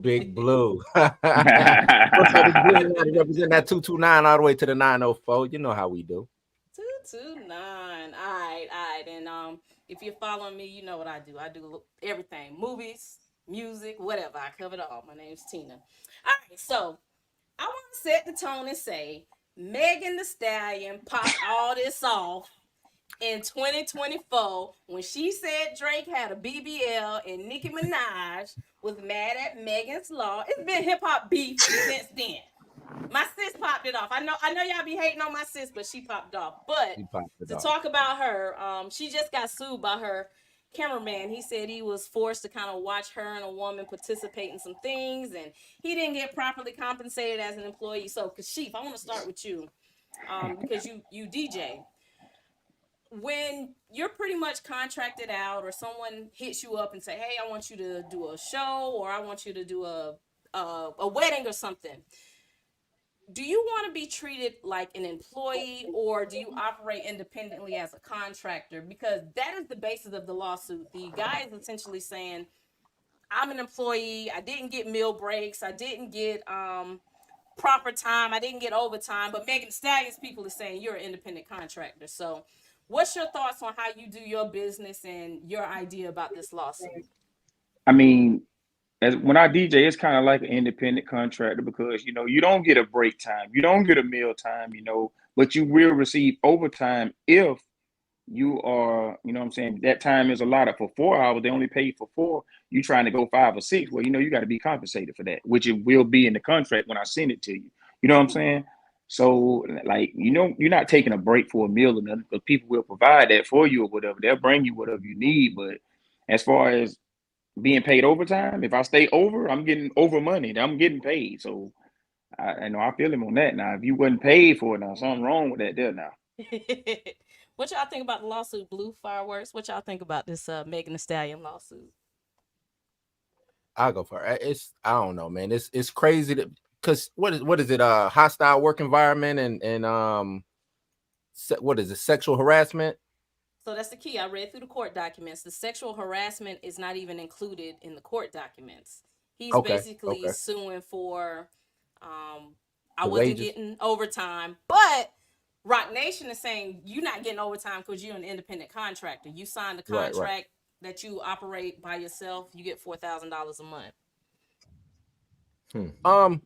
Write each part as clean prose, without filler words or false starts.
Big Blue. What's up, Big Blue? Represent that 229 all the way to the 904. You know how we do. 229. All right. And if you're following me, you know what I do. I do everything. Movies, music, whatever. I cover it all. My name's Tina. All right, so I want to set the tone and say Megan the Stallion popped all this off in 2024 when she said Drake had a BBL and Nicki Minaj was mad at Megan's Law. It's been hip hop beef since then. My sis popped it off. I know y'all be hating on my sis, but she popped off. But He popped it to off. talk about her, she just got sued by her cameraman. He said he was forced to kind of watch her and a woman participate in some things, and he didn't get properly compensated as an employee. So, Kashif, I want to start with you, because you DJ. When you're pretty much contracted out, or someone hits you up and say, "Hey, I want you to do a show, or I want you to do a wedding or something," do you want to be treated like an employee, or do you operate independently as a contractor? Because that is the basis of the lawsuit. The guy is essentially saying, I'm an employee, I didn't get meal breaks, I didn't get proper time, I didn't get overtime, but Megan Thee Stallion's people are saying you're an independent contractor. So what's your thoughts on how you do your business and your idea about this lawsuit? I mean, as when I DJ, it's kind of like an independent contractor because you don't get a break time, you don't get a meal time, but you will receive overtime if you are, what I'm saying, that time is allotted for 4 hours. They only pay you for four. You trying to go 5 or 6. Well, you got to be compensated for that, which it will be in the contract when I send it to you. You know what I'm saying? So, like, you're not taking a break for a meal or nothing because people will provide that for you or whatever. They'll bring you whatever you need. But as far as being paid overtime, if I stay over, I'm getting over money. I'm getting paid. So, I know I feel him on that. Now, if you wasn't paid for it, now something wrong with that there now. What y'all think about the lawsuit, Blue Fireworks? What y'all think about this Megan Thee Stallion lawsuit? I'll go for it. I don't know, man. It's crazy that because what is it? Hostile work environment and what is it? Sexual harassment. So that's the key. I read through the court documents. The sexual harassment is not even included in the court documents. He's Okay, basically okay. suing for um I The wasn't wages. getting overtime, but Rock Nation is saying you're not getting overtime because you're an independent contractor. You signed a Right, right. contract that you operate by yourself. You get $4,000 a month. Um,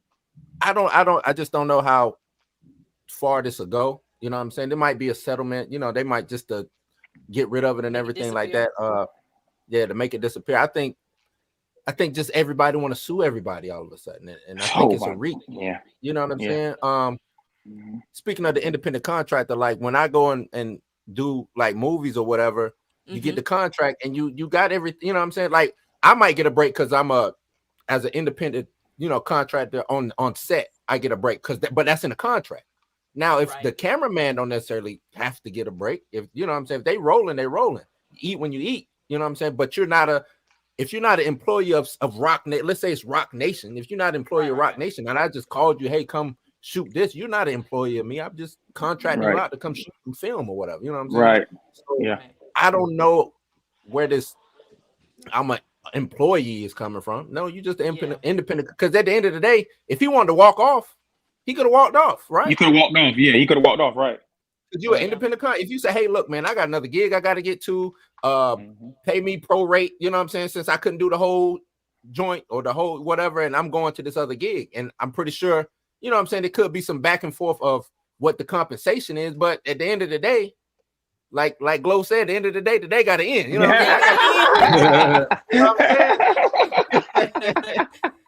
I just don't know how far this will go. You know what I'm saying? There might be a settlement. They might just get rid of it and Make it everything like disappear. that. Yeah, to make it disappear. I think just everybody want to sue everybody all of a sudden, and I think Oh it's a my, reach. yeah, You know what I'm yeah. saying? Mhm. Speaking of the independent contractor, like when I go and do like movies or whatever, you get Mm-hmm. the contract and you got everything. You know what I'm saying? Like I might get a break because I'm as an independent, contractor on set. I get a break but that's in the contract. Now, if Right. the cameraman don't necessarily have to get a break, if you know what I'm saying, if they rolling, they rolling. You eat when you eat. You know what I'm saying? But if you're not an employee of let's say it's Rock Nation. If you're not an employee Right. of Right. Rock Right. Nation, and I just called you, hey, come shoot this. You're not an employee of me. I'm just contracting you Right, out to come shoot and film or whatever. You know what I'm saying? right, So yeah. Right. I don't know where this I'm an employee is coming from. No, you just Yeah. independent. Because at the end of the day, if he wanted to walk off, he could have walked off, You right? could have walked off. Yeah, he could have walked off. Right, Because you're an right. Yeah. independent if you say, hey, look, man, I got another gig I got to get to, uh, Hmm. pay me prorate, you know what I'm saying? Since I couldn't do the whole joint or the whole whatever, and I'm going to this other gig. And I'm pretty sure, you know what I'm saying, there could be some back and forth of what the compensation is, but at the end of the day, like Glow said, at the end of the day got to end. You know what I'm saying? Yeah. I got you know what I'm saying?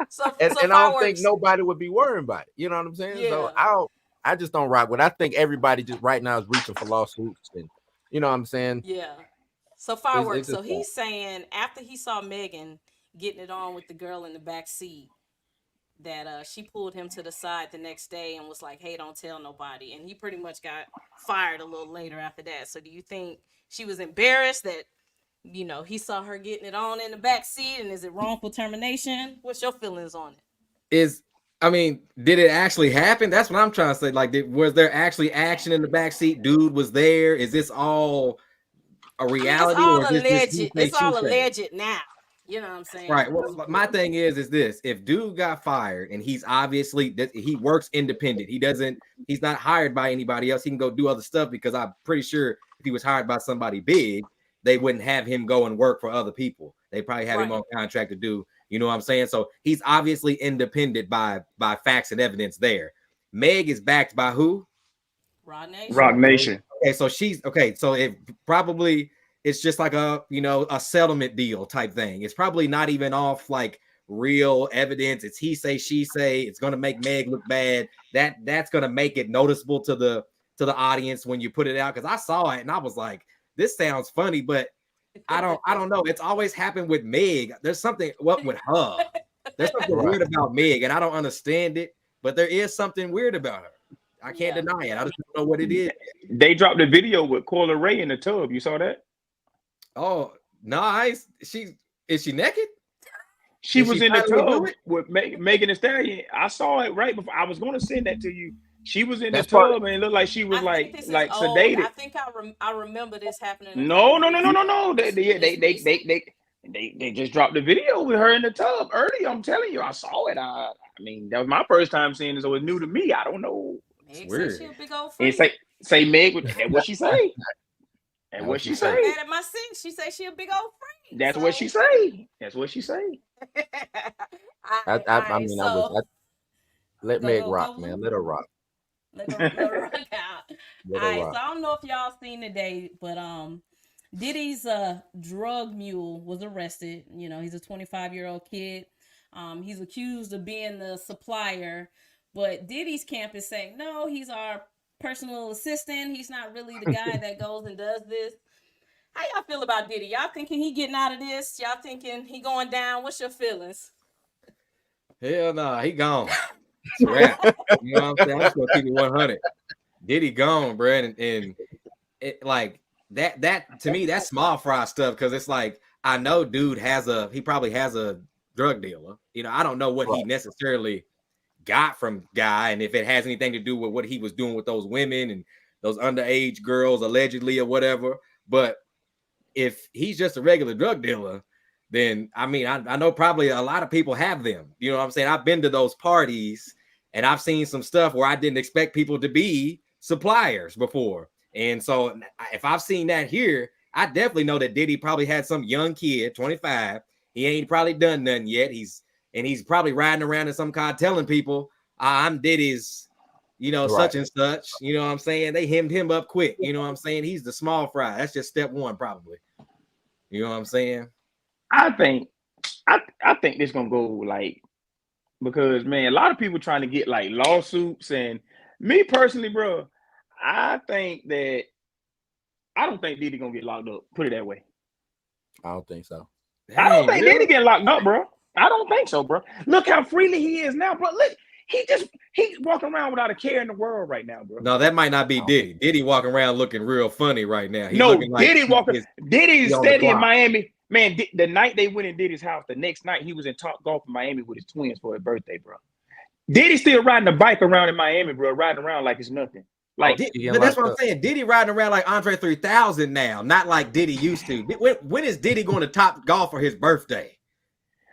So And I don't think fireworks. nobody would be worrying about it. You know what I'm saying? So Yeah. I just don't rock with it. I think everybody just right now is reaching for lawsuits and you know what I'm saying? Yeah. So It's fireworks. So just he's saying after he saw Megan getting it on with the girl in the back seat, that she pulled him to the side the next day and was like, "Hey, don't tell nobody." And he pretty much got fired a little later after that. So do you think she was embarrassed that he saw her getting it on in the back seat, and is it wrongful termination? What's your feelings on it? Is I mean, did it actually happen? That's what I'm trying to say. Like, was there actually action in the back seat? Dude was there. Is this all a I mean, it's reality, or all is this just alleged. hearsay, It's all Tuesday? alleged now. You know what I'm saying? Right. Well, my thing is this: if dude got fired and he's obviously he works independent, he's not hired by anybody else. He can go do other stuff because I'm pretty sure if he was hired by somebody big, they wouldn't have him go and work for other people. They probably have him on contract to do. You know what I'm saying? So he's obviously independent by facts and evidence there. Meg is backed by who? Rock Nation. Rock Nation. Okay, so she's okay. So it probably it's just like a a settlement deal type thing. It's probably not even off like real evidence. It's he say she say. It's gonna make Meg look bad. That's gonna make it noticeable to the audience when you put it out. Because I saw it and I was like, this sounds funny, but I don't know. It's always happened with Meg. There's something with her. There's something weird about Meg, and I don't understand it. But there is something weird about her. I can't deny it. I just don't know what it is. They dropped a video with Coyle Ray in the tub. You saw that? Oh, nice. Is she naked? She was in the tub with Megan Thee Stallion. I saw it right before. I was going to send that to you. She was in the tub and it looked like she was like sedated. I think I remember this happening. No. They just dropped the video with her in the tub early. I'm telling you, I saw it. I mean, that was my first time seeing it, so it was new to me. I don't know. Meg said she a big old freak. freak. Say Meg. That's what she say. And what she say? Mad at my six. She say she a big old freak. That's what she say. That's what she say. Let Meg rock, man. Let her rock. Let her rock out. All right. So I don't know if y'all seen today, but Diddy's drug mule was arrested. You know, he's a 25-year-old kid. He's accused of being the supplier, but Diddy's camp is saying, no, he's our personal assistant. He's not really the guy that goes and does this. How y'all feel about Diddy? Y'all thinking he getting out of this? Y'all thinking he going down? What's your feelings? Hell no, he gone. Right. You know what I'm saying? I'm just gonna keep it 100. Diddy gone, bro, and it like that to me that's small fry stuff because it's like I know dude he probably has a drug dealer. You know, I don't know what he necessarily got from guy and if it has anything to do with what he was doing with those women and those underage girls allegedly or whatever. But if he's just a regular drug dealer, then I mean I know probably a lot of people have them. You know what I'm saying? I've been to those parties and I've seen some stuff where I didn't expect people to be suppliers before. And so if I've seen that here, I definitely know that Diddy probably had some young kid, 25. He ain't probably done nothing yet. He's probably riding around in some car telling people, I'm Diddy's, such and such. You know what I'm saying? They hemmed him up quick. You know what I'm saying? He's the small fry. That's just step one, probably. You know what I'm saying? I think this gonna go like because man, a lot of people trying to get like lawsuits, and me personally, bro, I don't think Diddy gonna get locked up. Put it that way. I don't think so. I don't think Diddy getting locked up, bro. I don't think so, bro. Look how freely he is now, bro. Look, he's walking around without a care in the world right now, bro. No, that might not be Diddy. Diddy walking around looking real funny right now. Diddy's steady in Miami. Man, the night they went in Diddy's house, the next night he was in Top Golf in Miami with his twins for his birthday, bro. Diddy still riding a bike around in Miami, bro, riding around like it's nothing. Like but that's what I'm saying. Diddy riding around like Andre 3000 now, not like Diddy used to. When is Diddy going to Top Golf for his birthday?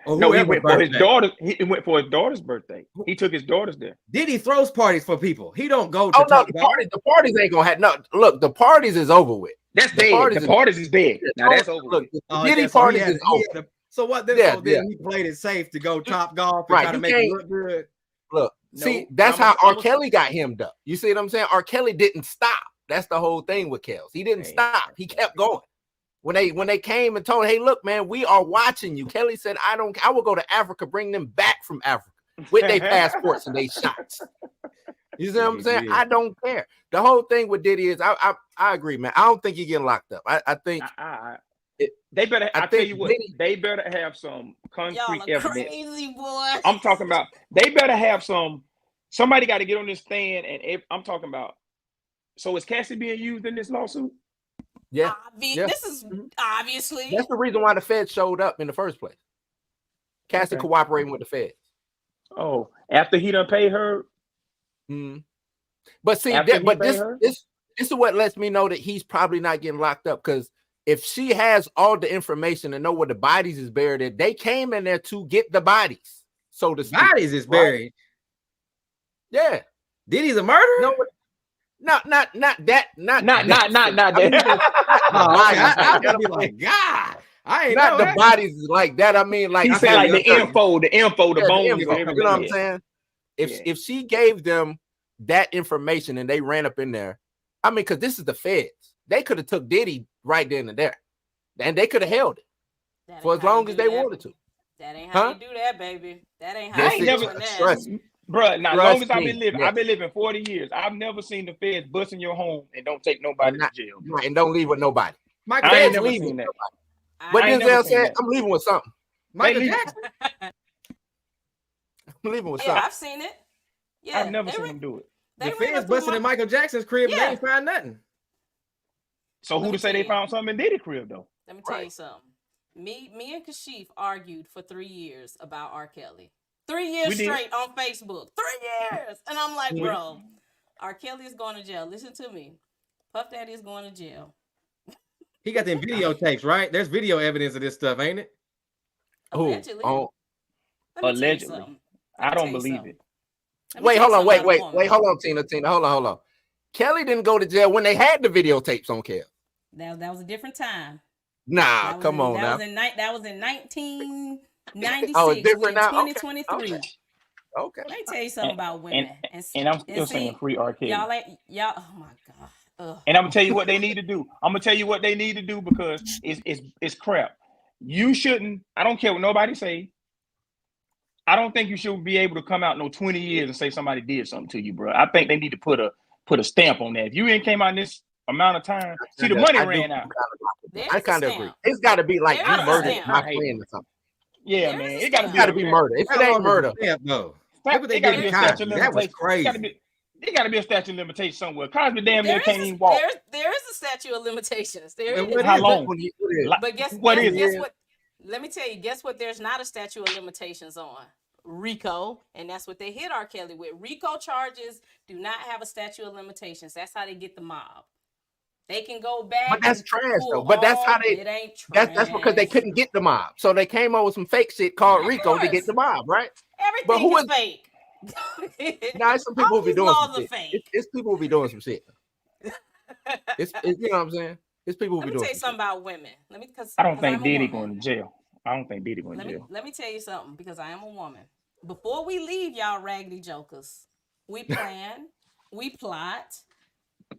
No, he went for his daughter. He went for his daughter's birthday. He took his daughters there. Diddy throws parties for people. He don't go to the parties ain't gonna have no. Look, the parties is over with. That's dead. The parties is dead. Now that's over. Look, the Diddy parties is over. So what? Then he played it safe to go Top Golf and try to make it look good. Look, see, that's how R. Kelly got hemmed up. You see what I'm saying? R. Kelly didn't stop. That's the whole thing with Kels. He didn't stop. He kept going. When they came and told, hey, look, man, we are watching you. Kelly said, I will go to Africa, bring them back from Africa with their passports and their shots. You see what I'm saying? I don't care. The whole thing with Diddy is I agree, man. I don't think he's getting locked up. I think they better. I tell you what, they better have some concrete evidence. Crazy boy. I'm talking about. They better have some. Somebody got to get on this stand, and I'm talking about. So is Cassie being used in this lawsuit? Yeah. This is obviously. That's the reason why the Fed showed up in the first place. Cassie cooperating with the Feds. Oh, after he done paid her. But see, this is what lets me know that he's probably not getting locked up because if she has all the information and know where the bodies is buried at, they came in there to get the bodies. So the Bodies is buried. Yeah. Diddy's a murderer? No, not that. Not I that. mean, Oh, okay. I would be like, God, I ain't not know the that. bodies like that. I mean, like He I said said, like the yeah, info, the yeah, bones, the and info, everything. you know what I'm saying? Yeah. If she gave them that information and they ran up in there, I mean, because this is the feds, they could have took Diddy right then and there, and they could have held it That for ain't as how you long do as they that. wanted to. That ain't how Huh? you do that, baby. That ain't how That's you it. doing that. Trust me. Bruh, now Trust long as I've me. been living, Yeah. I've been living 40 years. I've never seen the feds bust in your home and don't take nobody And not- to jail. Right, and don't leave with nobody. Michael I ain't Feds never leave with seen that. nobody. What I ain't never Denzel seen said, that. I'm leaving with something. Michael leave- Jackson. I'm leaving with Yeah, something. I've seen it. Yeah, I've never they seen ran- him do it. they The ran feds up through busting in my- Michael Jackson's crib and Yeah. they ain't find nothing. So Let who me to say tell they you. found something in Diddy crib though? Let me tell Right. you something. Me and Kashif argued for 3 years about R. Kelly. 3 years We did. straight on Facebook. 3 years. And I'm like, We- bro, R. Kelly is going to jail. Listen to me. Puff Daddy is going to jail. He got them videotapes, right? There's video evidence of this stuff, ain't it? Who? Allegedly. Oh, Let me tell you Allegedly. something. I don't believe it. Let me wait, tell you hold on, something wait, about a wait, woman. wait, hold on, Tina, hold on. Kelly didn't go to jail when they had the videotapes on Kel. That was a different time. Nah, come on now. That was in 1996. Oh, it's different We're in now? Okay, 2023. Okay. Let me tell you something about women. And I'm still see, saying free R. Kelly. y'all. Oh my god. Ugh. And I'm gonna tell you what they need to do. I'm gonna tell you what they need to do because it's crap. You shouldn't. I don't care what nobody say. I don't think you should be able to come out no 20 years and say somebody did something to you, bro. I think they need to put a stamp on that. If you ain't came out in this amount of time, see the money ran out. I kind of agree. It's got to be like There's you a murdered stamp. my friend or something. Yeah, There man. is a It gotta stamp. It's got to be murder. If it ain't murder, though. It Look what they gotta did be to a statute Cosby. of That was limitations. crazy. There gotta be a statute of limitations somewhere. Cosby damn near There can't is even walk. there is a statute of limitations. There And is. what How is it? long? But guess What is guess it? what? Let me tell you, guess what there's not a statute of limitations on? RICO, and that's what they hit R. Kelly with. RICO charges do not have a statute of limitations. That's how they get the mob. They can go back. But that's and trash pull though. But that's how all- they. It ain't trash. That's because they couldn't get the mob, so they came up with some fake shit called Of RICO to course. get the mob, right? Everything But who is is- fake. Now it's some people All who be these doing laws some are shit. fake. It's people who be doing some shit. It's you know what I'm saying. It's people who Let be me doing tell you some something about women. I don't think Diddy going to jail. I don't think Diddy going to jail. Let me tell you something because I am a woman. Before we leave y'all raggedy jokers, we plan, we plot,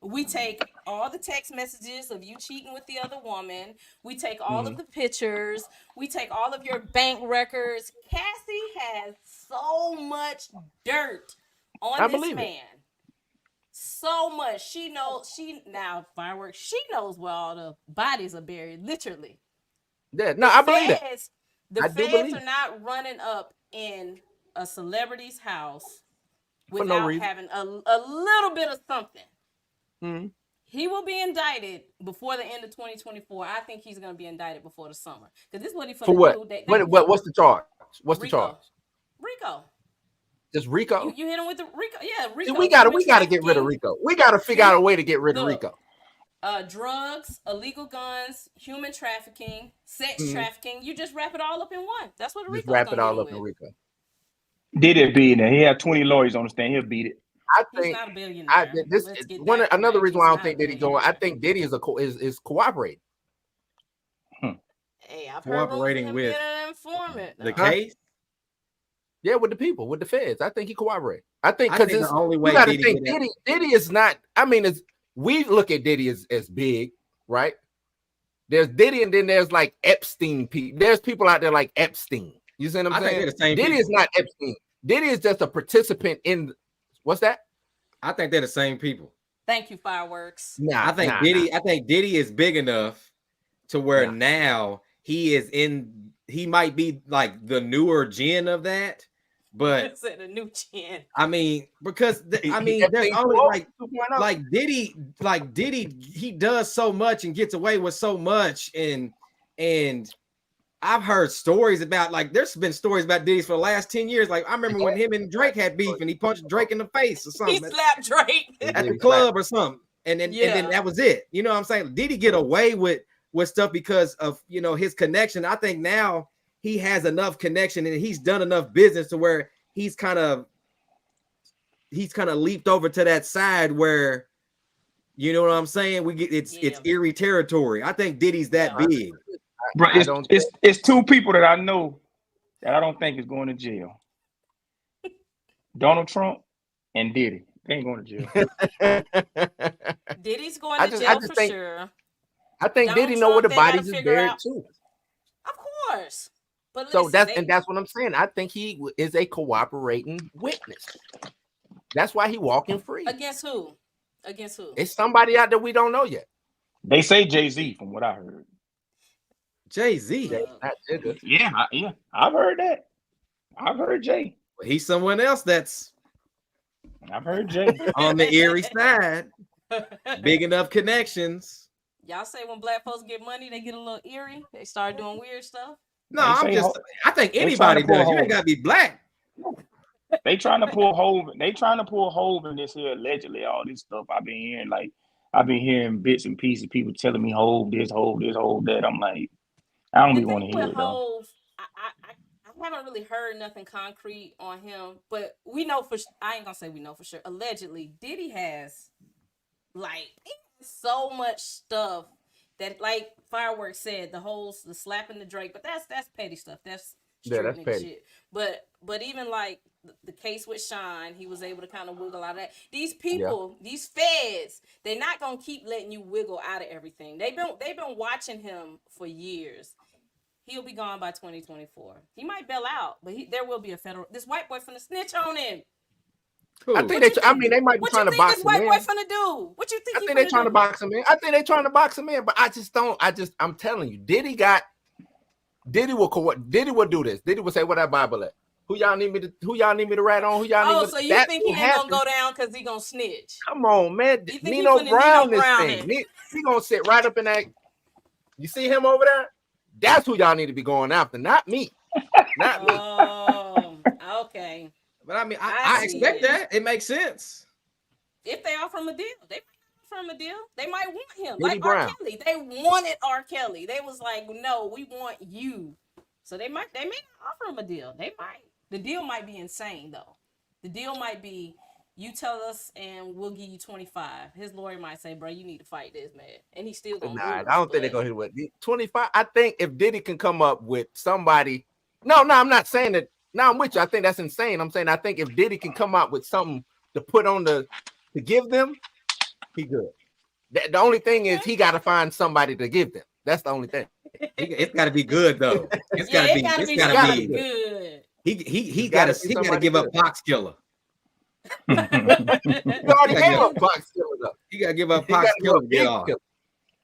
we take all the text messages of you cheating with the other woman. We take all of the pictures. We take all of your bank records. Cassie has so much dirt on I this believe it. man. So much. She fireworks. She knows where all the bodies are buried, literally. Yeah, no, I believe that. The I do feds believe are not running up in a celebrity's house For no without reason. having a little bit of something. Mhm. He will be indicted before the end of 2024. I think he's going to be indicted before the summer because this is what he For what? What's the charge? What's the charge? Rico. Just Rico. You hit him with the Rico. Yeah, See, Rico. we gotta human get rid of trafficking, Rico. We gotta figure out a way to get rid of Look, Rico. Drugs, illegal guns, human trafficking, sex Mhm. trafficking. You just wrap it all up in one. That's what Just Rico's wrap it gonna all deal up in with. Rico. Diddy beat in there. He had 20 lawyers on the stand. He'll beat it. I He's think not a billionaire. this Let's get one that another correct. reason why I He's don't think not a Diddy going. I billionaire. think Diddy is cooperating. Hey, I've heard Cooperating him with being an informant. The now. case. Yeah, with the people, with the feds. I think he cooperates. I think I because think it's the only you way got to Diddy think get out- Diddy is not. I mean, we look at Diddy as big, right? There's Diddy, and then there's like Epstein people. There's people out there like Epstein. You see what I'm I think saying? they're the same Diddy people. is not Epstein. Diddy is just a participant in what's that? I think they're the same people. Thank you, fireworks. Nah, I think nah, Diddy. nah. I think Diddy is big enough to where Nah. now he is in. He might be like the newer gen of that, but Said a new chin. I mean, because I mean, there's Epstein only 2.0. like Diddy. He does so much and gets away with so much, and I've heard stories about like there's been stories about Diddy's for the last 10 years. Like I remember when him and Drake had beef and he punched Drake in the face or He something slapped Drake. at the club or something, and then Yeah. that was it. You know what I'm saying? Did he get away with with stuff because of his connection. I think now he has enough connection and he's done enough business to where he's kind of leaped over to that side where, you know what I'm saying? It's eerie territory. I think Diddy's that big. Bro, it's two people that I know that I don't think is going to jail. Donald Trump and Diddy. They ain't going to jail. Diddy's going to jail for sure. I think Donald Diddy know where the Trump, bodies is buried too. Of course. But so listen, that's what I'm saying. I think he is a cooperating witness. That's why he walking free. Against who? Against who? It's somebody out there we don't know yet. They say Jay-Z, from what I heard. Jay-Z? Yeah, I've heard that. I've heard Jay. He's someone else that's I've heard Jay on the eerie side. Big enough connections. Y'all say when black folks get money, they get a little eerie. They start doing weird stuff. No, I think anybody does. You ain't gotta be black. They trying to pull Hov in this here allegedly. All this stuff I've been hearing bits and pieces. People telling me Hov this, Hov that. I'm like, I don't even want to hear it though. I haven't really heard nothing concrete on him, but we know I ain't gonna say we know for sure. Allegedly, Diddy has so much stuff that, like Fireworks said, the slapping the Drake, but that's petty stuff. That's that's petty shit. But even like the case with Sean, he was able to kind of wiggle out of that. These people, these feds, they're not gonna keep letting you wiggle out of everything. They've been watching him for years. He'll be gone by 2024. He might bail out, but there will be a federal. This white boy finna snitch on him. Cool. I think they might be trying to box him in. What you think this white boy finna do? What you think? I think they're trying to box him in. I think they're trying to box him in, but I'm telling you, Diddy will do this. Diddy will say, "What that Bible at? Who y'all need me to write on? Who y'all need?" So you think he ain't gonna go down because he gonna snitch? Come on, man. Nino Brown this thing. He gonna sit right up in that. You see him over there? That's who y'all need to be going after, not me. Not me. Oh, okay. But I mean, I expect that. It makes sense. If they offer him a deal, they might offer him a deal. They might want him. Diddy like Brown. R. Kelly. They wanted R. Kelly. They was like, no, we want you. So they may offer him a deal. They might. The deal might be insane though. The deal might be, you tell us and we'll give you 25. His lawyer might say, bro, you need to fight this, man. And he's still gonna I don't think they're gonna hit with 25. I think if Diddy can come up with somebody. No, I'm not saying that. No, I'm with you. I think that's insane. I'm saying I think if Diddy can come up with something to put on to give them, he good. The only thing is he got to find somebody to give them. That's the only thing. It's got to be good though. It's got to be good. He got to give up Box Killer. He already gave up Box Killer though. He got to give up Box Killer to get off.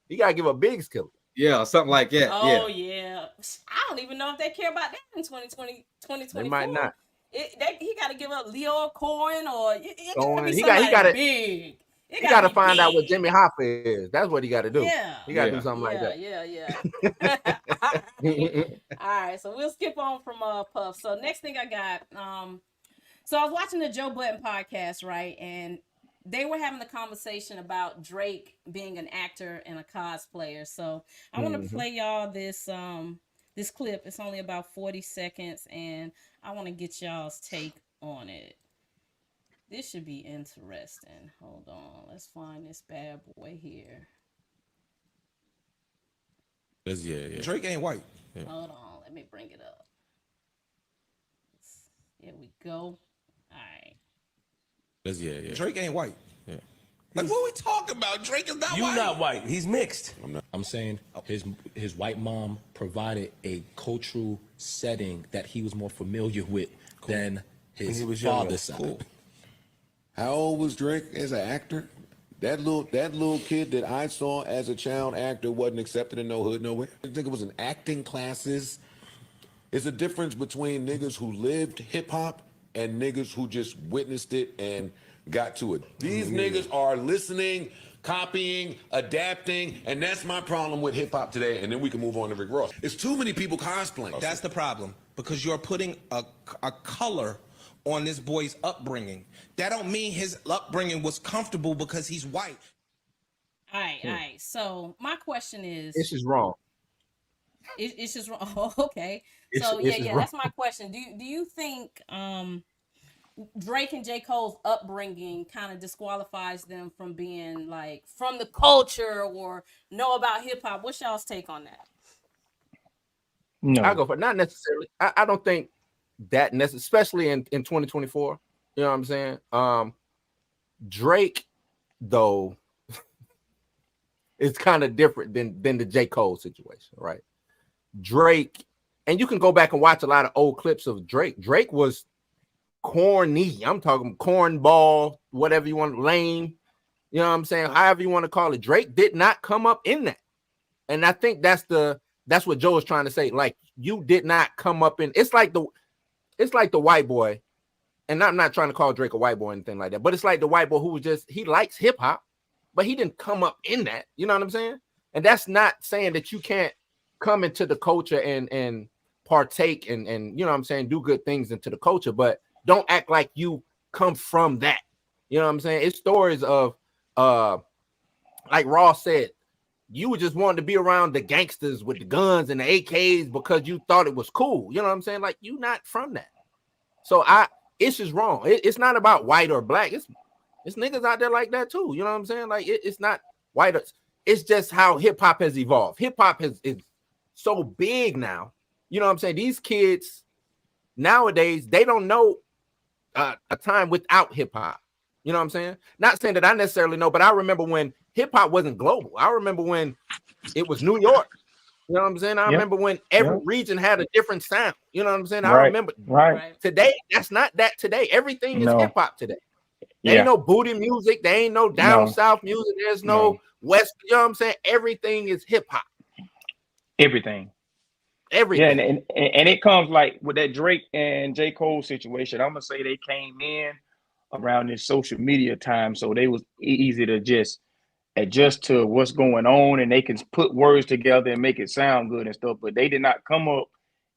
He got to give up Biggs Killer. Yeah, something like that. Oh yeah. I don't even know if they care about that in 2020, 2024. They might not. He got to give up Leo Cohen or he got to big. He got to find out what Jimmy Hoffa is. That's what he got to do. Yeah. He got to do something like that. Yeah. All right. So we'll skip on from Puff. So next thing I got, so I was watching the Joe Budden podcast, right? And they were having a conversation about Drake being an actor and a cosplayer. So I want to play y'all this clip. It's only about 40 seconds, and I want to get y'all's take on it. This should be interesting. Hold on. Let's find this bad boy here. Yeah. Drake ain't white. Yeah. Hold on. Let me bring it up. Here we go. All right. Yeah. Drake ain't white. Yeah. Like, what are we talking about? Drake is not white. You're not white. He's mixed. I'm saying his white mom provided a cultural setting that he was more familiar with than his father's side. Cool. How old was Drake as an actor? That little kid that I saw as a child actor wasn't accepted in no hood nowhere. I think it was in acting classes. It's a difference between niggas who lived hip hop and niggas who just witnessed it and got to it. These niggas are listening, copying, adapting, and that's my problem with hip hop today. And then we can move on to Rick Ross. It's too many people cosplaying. That's the problem, because you're putting a color on this boy's upbringing. That don't mean his upbringing was comfortable because he's white. All right. So my question is, It's just wrong. it's just wrong. Oh, okay. It's So just yeah, wrong. that's my question. Do you think Drake and J. Cole's upbringing kind of disqualifies them from being like from the culture or know about hip hop? What's y'all's take on that? No, I go for not necessarily. I don't think that especially in 2024. You know what I'm saying? Drake, though, is kind of different than the J. Cole situation, right? Drake, and you can go back and watch a lot of old clips of Drake. Drake was corny. I'm talking cornball, whatever you want, lame. You know what I'm saying? However you want to call it. Drake did not come up in that. And I think that's what Joe is trying to say. Like, you did not come up in. It's like the white boy, and I'm not trying to call Drake a white boy or anything like that, but it's like the white boy who was he likes hip hop, but he didn't come up in that. You know what I'm saying? And that's not saying that you can't come into the culture and partake and you know what I'm saying, do good things into the culture, but don't act like you come from that. You know what I'm saying? It's stories of like Ross said, you just wanted to be around the gangsters with the guns and the AKs because you thought it was cool. You know what I'm saying? Like, you not from that. So it's just wrong. It's not about white or black. It's niggas out there like that too. You know what I'm saying? Like, it's not white. It's just how hip hop has evolved. Hip hop is so big now. You know what I'm saying? These kids nowadays, they don't know a time without hip hop. You know what I'm saying? Not saying that I necessarily know, but I remember when hip hop wasn't global. I remember when it was New York. You know what I'm saying? I remember when every region had a different sound. You know what I'm saying? I remember. Right. Today, that's not that today. Everything is hip hop today. There ain't no booty music. There ain't no down south music. There's no west. You know what I'm saying? Everything is hip hop. Everything. Yeah, and it comes like with that Drake and J. Cole situation. I'm gonna say they came in around this social media time, so they was easy to just adjust to what's going on, and they can put words together and make it sound good and stuff. But they did not come up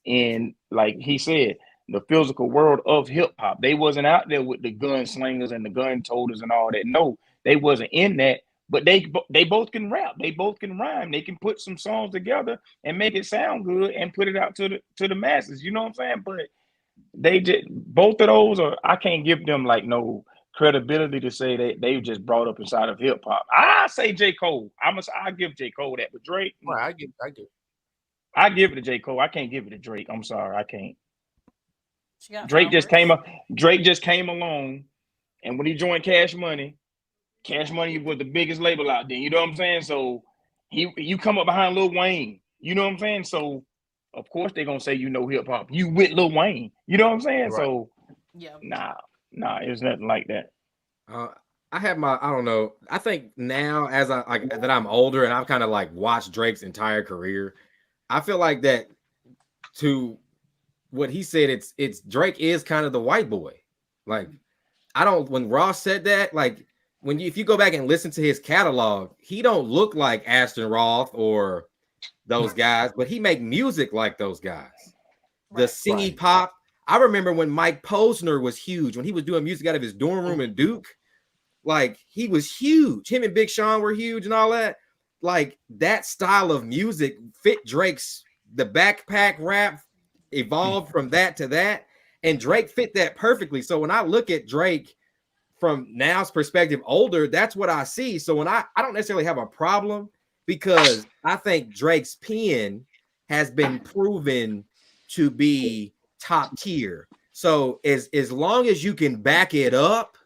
in, like he said, the physical world of hip hop. They wasn't out there with the gunslingers and the gun toters and all that. No, they wasn't in that. But they both can rap. They both can rhyme. They can put some songs together and make it sound good and put it out to the masses. You know what I'm saying? But they just, both of those are, I can't give them like no credibility to say they just brought up inside of hip hop. I say J. Cole. I give J. Cole that, but Drake. Right, I give it to J. Cole. I can't give it to Drake. I'm sorry, I can't. Drake just came along, and when he joined Cash Money was the biggest label out there. You know what I'm saying? So you come up behind Lil Wayne. You know what I'm saying? So of course they're gonna say you know hip hop. You with Lil Wayne. You know what I'm saying? Right. So nah, it's nothing like that. I have I don't know. I think now as that I'm older and I've kind of like watched Drake's entire career, I feel like that to what he said, it's Drake is kind of the white boy. Like, when Ross said that, like, if you go back and listen to his catalog, he don't look like Aston Roth or those guys, but he make music like those guys. The singy pop. I remember when Mike Posner was huge, when he was doing music out of his dorm room in Duke, like, he was huge. Him and Big Sean were huge and all that. Like, that style of music fit Drake's, the backpack rap evolved from that to that, and Drake fit that perfectly. So when I look at Drake from now's perspective, older, that's what I see. So when I don't necessarily have a problem, because I think Drake's pen has been proven to be top tier. So as long as you can back it up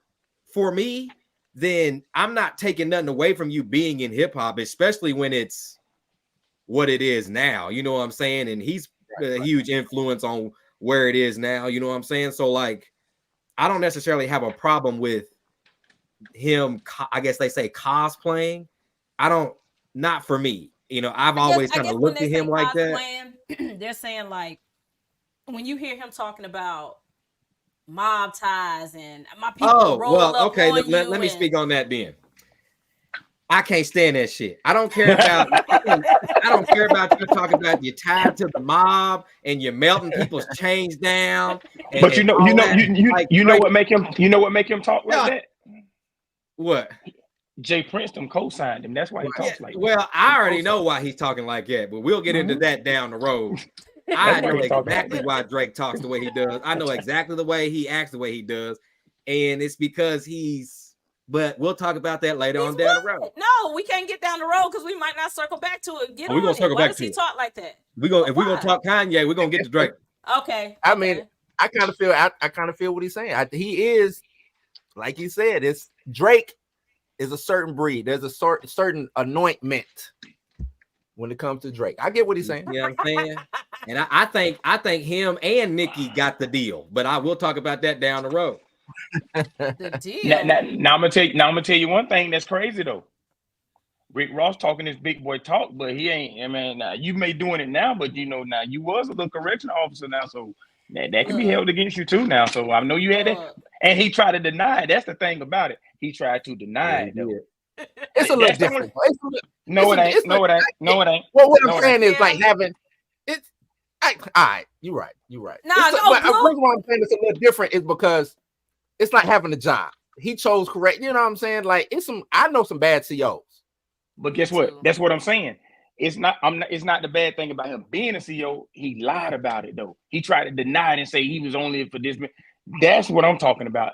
for me, then I'm not taking nothing away from you being in hip hop, especially when it's what it is now. You know what I'm saying? And he's a huge influence on where it is now. You know what I'm saying? So, like, I don't necessarily have a problem with him, I guess they say cosplaying. Not for me. You know, I've always kind of looked at him like that. They're saying, like, when you hear him talking about mob ties and my people let me speak on that then. I can't stand that shit. I don't care about you talking about you're tied to the mob and you're melting people's chains down. But you know what make him talk like that? What? Jay Princeton co-signed him. That's why he talks like that. Well, I already know why he's talking like that, but we'll get into that down the road. I know exactly why Drake talks the way he does. I know exactly the way he acts the way he does, and it's because he's. But we'll talk about that later on down the road. No, we can't get down the road because we might not circle back to it. We're gonna circle back to it. Why does he talk like that? If we're gonna talk Kanye, we're gonna get to Drake. Okay. I mean, I kind of feel what he's saying. He is, like you said, it's Drake is a certain breed. There's a certain anointment when it comes to Drake. I get what he's saying. You know what I'm saying? And I think him and Nicki got the deal, but I will talk about that down the road. The deal. Now I'm gonna tell you one thing that's crazy though. Rick Ross talking this big boy talk, but he ain't. I mean, you may doing it now, but now you was a little correctional officer now, so that can be held against you too now. So I know you had that, and he tried to deny it. That's the thing about it. He tried to deny it though. It's a little different. No, it ain't. No, it ain't. Well, what I'm saying is like having it's. All right, you're right. But the reason why I'm saying it's a little different is because it's like having a job. He chose correct. You know what I'm saying? Like I know some bad CEOs. But guess what? That's what I'm saying. It's not the bad thing about him being a CEO. He lied about it though. He tried to deny it and say he was only for this. That's what I'm talking about.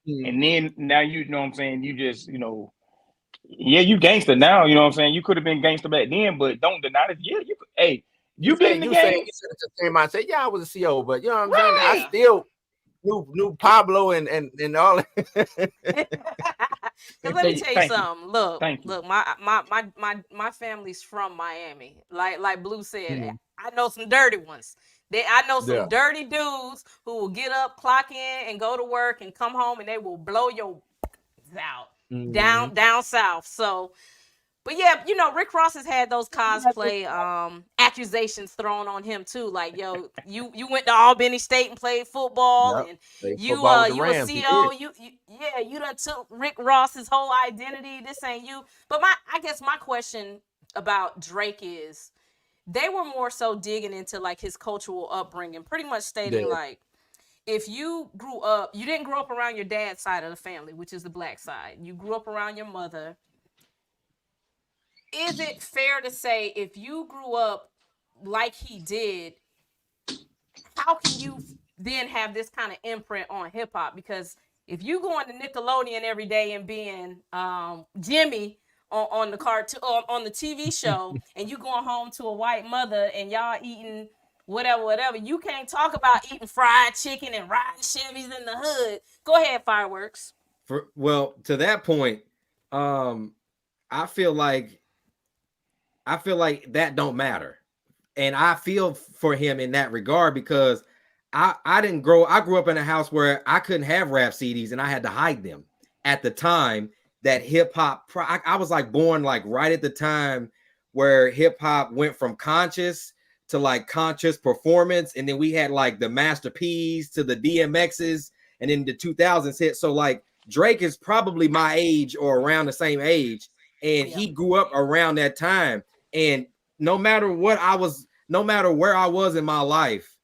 And then now you know what I'm saying. You just you gangster now. You know what I'm saying. You could have been gangster back then, but don't deny it. Yeah, you. Hey, you been in the game. You said the same mindset. Yeah, I was a CEO, but you know what I'm saying. I still knew Pablo and all. Let me tell you something. Look, my family's from Miami. Like Blue said, I know some dirty ones. I know some dirty dudes who will get up, clock in, and go to work and come home, and they will blow your out down south. So, but yeah, Rick Ross has had those cosplay accusations thrown on him too. Like, yo, you went to Albany State and played football, and you a CEO. You done took Rick Ross's whole identity. This ain't you. But I guess my question about Drake is, they were more so digging into like his cultural upbringing, pretty much stating like, if you didn't grow up around your dad's side of the family, which is the black side. You grew up around your mother. Is it fair to say if you grew up like he did, how can you then have this kind of imprint on hip hop? Because if you going to Nickelodeon every day and being Jimmy on the cartoon on the TV show, and you going home to a white mother and y'all eating whatever, you can't talk about eating fried chicken and riding Chevys in the hood. Go ahead, Fireworks. Well, to that point, I feel like that don't matter. And I feel for him in that regard because I grew up in a house where I couldn't have rap CDs and I had to hide them at the time that hip hop. I was like born like right at the time where hip hop went from conscious to like conscious performance. And then we had like the Master P's to the DMX's and then the 2000s hit. So like Drake is probably my age or around the same age. And he grew up around that time. And no matter where I was in my life,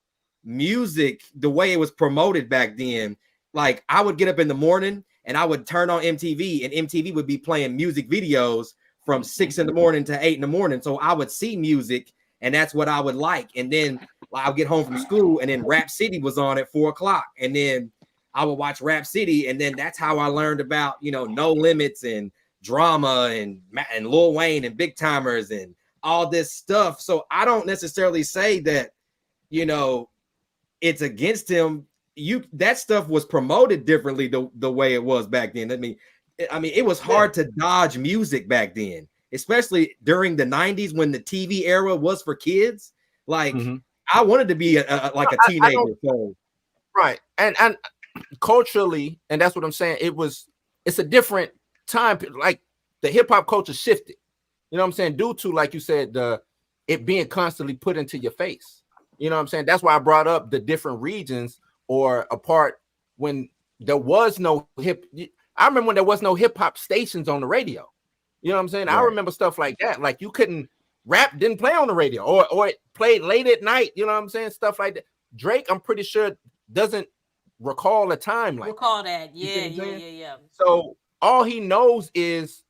music, the way it was promoted back then, like I would get up in the morning and I would turn on MTV and MTV would be playing music videos from 6 a.m. to 8 a.m. So I would see music and that's what I would like. And then I'll get home from school and then Rap City was on at 4 o'clock. And then I would watch Rap City. And then that's how I learned about, No Limits and Drama and Lil Wayne and Big Timers and all this stuff. So I don't necessarily say that, it's against him. That stuff was promoted differently the way it was back then. I mean, it was hard to dodge music back then, especially during the 90s when the TV era was for kids. Like I wanted to be a teenager. Right. And culturally, and that's what I'm saying, it's a different time. Like the hip hop culture shifted. You know what I'm saying? Due to, like you said, it being constantly put into your face. You know what I'm saying? That's why I brought up the different regions or a part when there was no I remember when there was no hip hop stations on the radio. You know what I'm saying? Right. I remember stuff like that. Like you couldn't didn't play on the radio or it played late at night. You know what I'm saying? Stuff like that. Drake, I'm pretty sure doesn't recall a time like that. Yeah. So all he knows is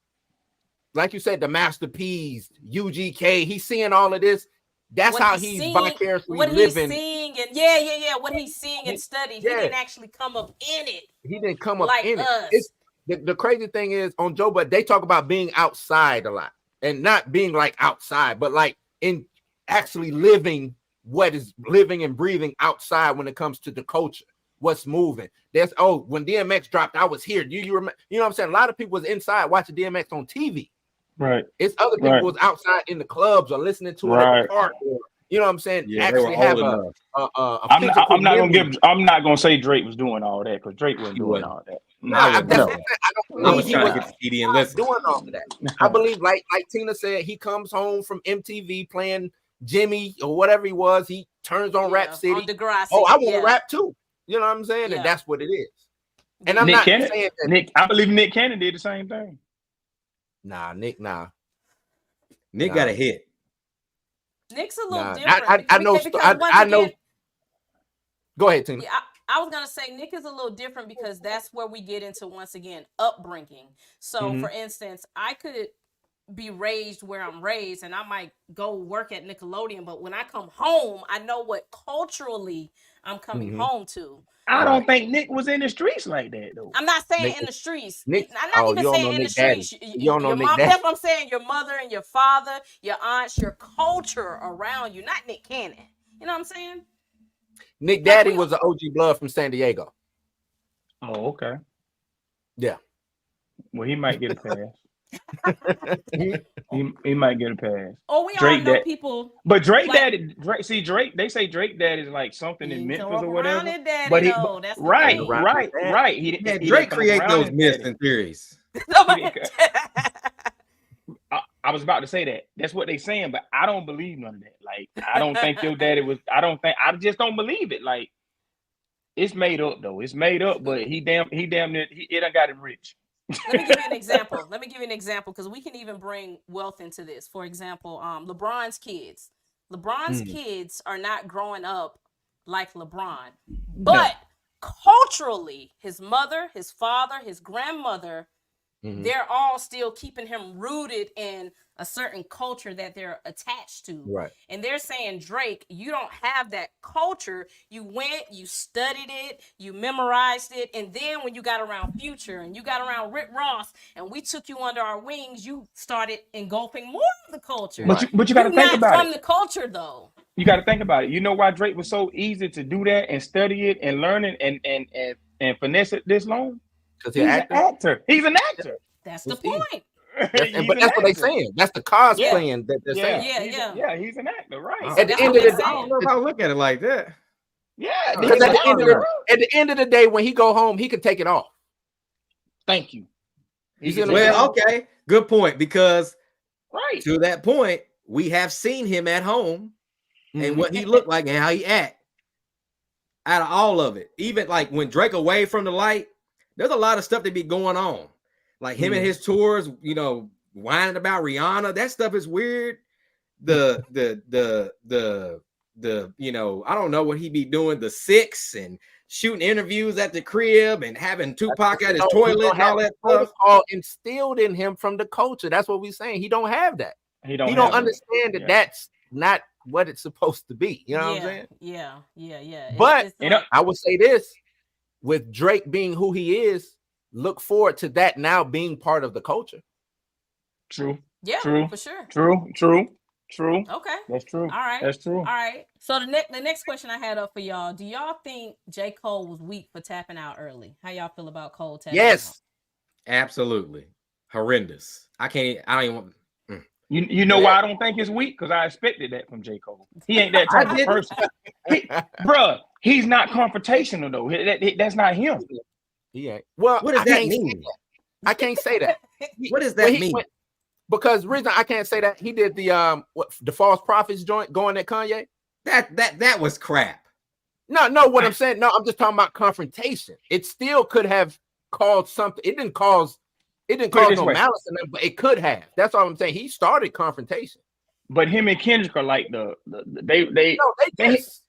like you said, the Master P's, UGK. He's seeing all of this. That's What how he's he's seeing, vicariously what living. he's seeing, and yeah. What he's seeing and studying, he Yeah. didn't actually come up in it. He didn't come up Like in us. it. It's the crazy thing is on Joe, but they talk about being outside a lot and not being like outside, but like in actually living what is living and breathing outside when it comes to the culture, what's moving. There's when DMX dropped, I was here. You remember? You know what I'm saying? A lot of people was inside watching DMX on TV. Right. It's other people Right. was outside in the clubs or listening to it at Right. the park. Or, you know what I'm saying? Yeah, they were actually have old a enough. I'm not gonna memory. I'm not gonna say Drake was doing all that because Drake wasn't He doing wasn't. all that. Nah, No. I don't I believe was he trying was to get the CD and listen. doing all of that. I believe, like Tina said, he comes home from MTV playing Jimmy or whatever he was. He turns on Rap City. On Degrassi. Oh, I want to yeah. rap too. You know what I'm saying? Yeah. And that's what it is. And I'm Nick not Cannon, saying that. I believe Nick Cannon did the same thing. Nah. Nick got a hit. Nick's a little Nah. different. I know. because once I know. again, Go ahead, Tina. Yeah, I was gonna say Nick is a little different because that's where we get into once again upbringing. So, for instance, I could be raised where I'm raised, and I might go work at Nickelodeon, but when I come home, I know what culturally I'm coming home to. I don't think Nick was in the streets like that though. I'm not saying Nick- in the streets. Nick- I'm oh, not even you don't saying know in the Nick Daddy. streets. You don't know your Nick mom, Daddy. that's what I'm saying. Your mother and your father, your aunts, your culture around you, not Nick Cannon. You know what I'm saying? Nick Daddy was an OG blood from San Diego. Oh, okay. Yeah. Well, he might get a pass. he might get a pass. Oh, we Drake all know that- people. But Drake Like- Daddy, Drake. They say Drake Daddy is like something in He Memphis come up or around whatever. his daddy, But he, though. That's the right, thing. right. He Yeah, he Drake didn't come create around those his myths daddy. and theories. I was about to say that. That's what they saying, but I don't believe none of that. Like, I don't think your daddy was. I just don't believe it. Like, it's made up though. It's made up, but he damn near it done got him rich. Let me give you an example. Because we can even bring wealth into this. For example, LeBron's kids. LeBron's kids are not growing up like LeBron, but culturally, his mother, his father, his grandmother, they're all still keeping him rooted in a certain culture that they're attached to. Right. And they're saying, Drake, you don't have that culture. You went, you studied it, you memorized it. And then when you got around Future and you got around Rick Ross and we took you under our wings, you started engulfing more of the culture. But you got to You're think not about from it. the culture, though. You got to think about it. You know why Drake was so easy to do that and study it and learn it and finesse it this long? Because He's an actor. He's an actor. That's the It's easy. point. But that's what they're saying. That's the cosplaying that they're saying. Yeah. He's an actor, right? At the That's end what of the they're I don't know if I look at it like that. Yeah. Because at the end of the day, when he go home, he could take it off. Thank you. You see what I'm saying? Well, okay, good point. Because Right. to that point, we have seen him at home and what he looked like and how he act. Out of all of it, even like when Drake away from the light, there's a lot of stuff that be going on. Like him and his tours, you know, whining about Rihanna. That stuff is weird. The you know, I don't know what he be doing. The 6 and shooting interviews at the crib and having Tupac at his toilet and all that stuff. All instilled in him from the culture. That's what we're saying. He don't have that. He don't understand that that's not what it's supposed to be. You know what I'm saying? Yeah. But It's like- I would say this: with Drake being who he is, look forward to that now being part of the culture. True. yeah, True. for sure. True. Okay. That's true. All right. That's true. All right. So the next question I had up for y'all: do y'all think J. Cole was weak for tapping out early? How y'all feel about Cole tapping out? Yes. Absolutely horrendous. I don't even want. You know why I don't think it's weak? Because I expected that from J. Cole. He ain't that type of person. Bruh, he's not confrontational though. That's not him. He ain't. Well, What does that mean? I can't say that. What does that mean? Because the reason I can't say that, he did the False Prophets joint going at Kanye. That was crap. No, what I'm saying. No, I'm just talking about confrontation. It still could have caused something. It didn't cause no malice in them, but it could have. That's all I'm saying. He started confrontation. But him and Kendrick are like they just.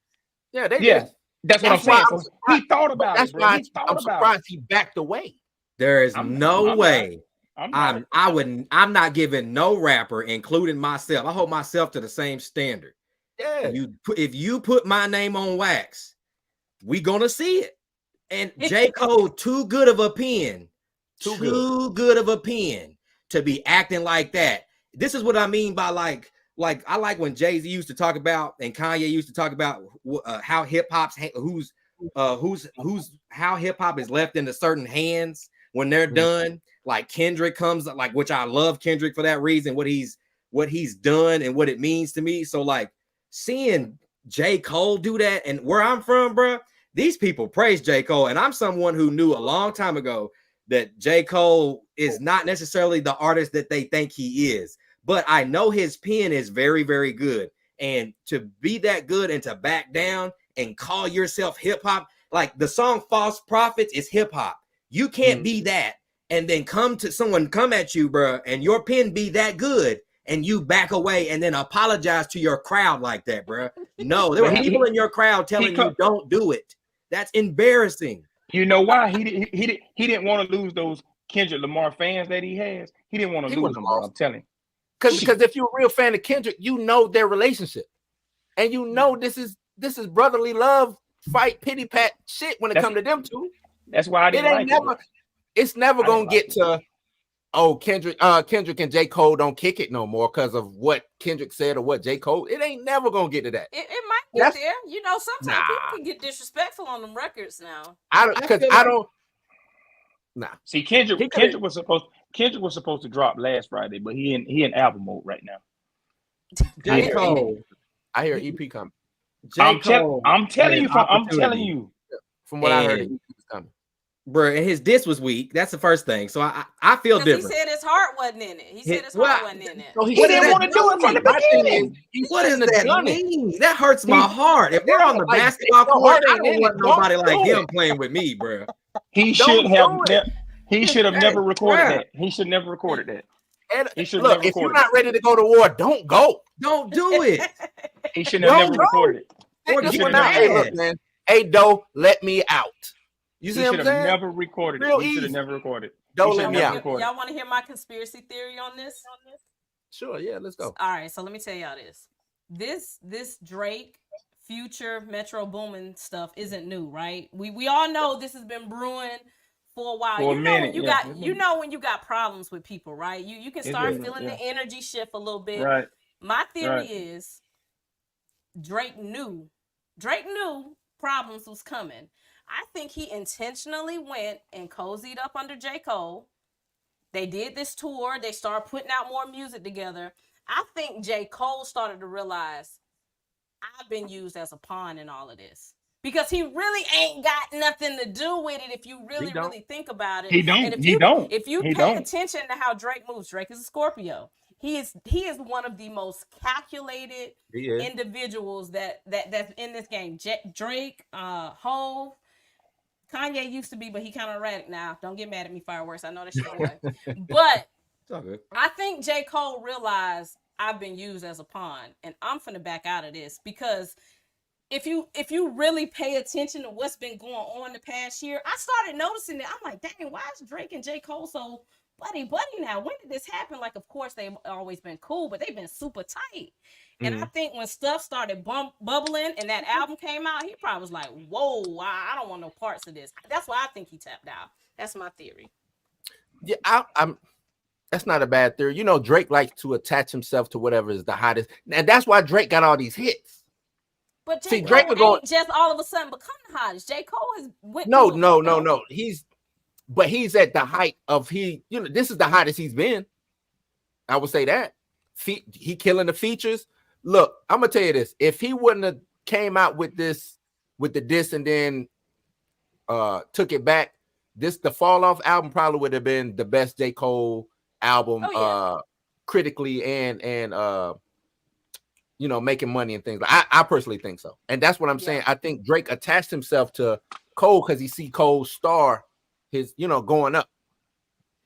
That's what I'm saying. So he thought about That's it, bro. why He thought I'm about surprised he backed away. There is no way I'm not giving no rapper, including myself. I hold myself to the same standard. Yeah. If you put my name on wax, we gonna see it. And J. Cole, too good of a pen, too good of a pen to be acting like that. This is what I mean by like I like when Jay-Z used to talk about and Kanye used to talk about how hip hop's how hip hop is left into certain hands when they're done. Like Kendrick comes, like, which I love Kendrick for that reason, what he's done and what it means to me. So like seeing J. Cole do that, and where I'm from, bro, these people praise J. Cole, and I'm someone who knew a long time ago that J. Cole is not necessarily the artist that they think he is, but I know his pen is very, very good. And to be that good and to back down and call yourself hip hop, like the song False Prophets is hip hop. You can't be that and then come at you, bro, and your pen be that good and you back away and then apologize to your crowd like that, bro. No, there were people in your crowd telling you don't do it. That's embarrassing. You know why? He didn't want to lose those Kendrick Lamar fans that he has. He didn't want to lose them, bro. I'm telling you. Because if you're a real fan of Kendrick, you know their relationship. And you know this is brotherly love, fight, pity pat shit when it comes to them two. That's why I didn't like it. It's never gonna get to Kendrick and J. Cole don't kick it no more because of what Kendrick said or what J. Cole. It ain't never gonna get to that. It might get there. You know, sometimes people can get disrespectful on them records now. See, Kendrick was supposed to drop last Friday, but he in album mode right now. J. Cole. I hear EP coming. I'm telling you. From what I heard, EP is coming. Bro, and his diss was weak. That's the first thing. So I feel different. He said his heart wasn't in it. He said his heart wasn't in it. So he didn't want to do it from the beginning. What does that mean? That hurts my heart. If we're on the basketball court, I don't want nobody like him playing with me, bro. He should have never recorded that. He should never recorded that. And look, if you're not ready to go to war, don't go. Don't do it. He should have never recorded it. Hey, look, man. Hey, Doe, let me out. You see what I'm saying? Never recorded it. He should have never recorded. Don't let me out. Y'all want to hear my conspiracy theory on this? Sure, yeah, let's go. All right, so let me tell y'all this. This Drake, Future, Metro Boomin stuff isn't new, right? We all know this has been brewing for a while. For a minute, you know when you got problems with people, right? You can start feeling the energy shift a little bit. Right. My theory is Drake knew problems was coming. I think he intentionally went and cozied up under J. Cole. They did this tour. They started putting out more music together. I think J. Cole started to realize I've been used as a pawn in all of this. Because he really ain't got nothing to do with it if you really think about it. He don't. If you pay attention to how Drake moves, Drake is a Scorpio. He is one of the most calculated individuals that's in this game. Drake, Hov, Kanye used to be, but he kind of erratic now. Don't get mad at me, Fireworks. I know that's your boy. But I think J. Cole realized I've been used as a pawn, and I'm finna back out of this because if you really pay attention to what's been going on the past year, I started noticing that. I'm like, dang, why is Drake and J. Cole so buddy now? When did this happen? Like, of course, they've always been cool, but they've been super tight. And I think when stuff started bubbling and that album came out, he probably was like, whoa, I don't want no parts of this. That's why I think he tapped out. That's my theory. Yeah, I'm that's not a bad theory. You know, Drake likes to attach himself to whatever is the hottest. And that's why Drake got all these hits. But Drake ain't just all of a sudden become the hottest. J. Cole has went No. He's at the height of this is the hottest he's been. I would say that. He killing the features. Look, I'm gonna tell you this. If he wouldn't have came out with the diss and then took it back, the Fall Off album probably would have been the best J. Cole album critically and making money and things. I personally think so. And that's what I'm saying. I think Drake attached himself to Cole because he see Cole's star his going up.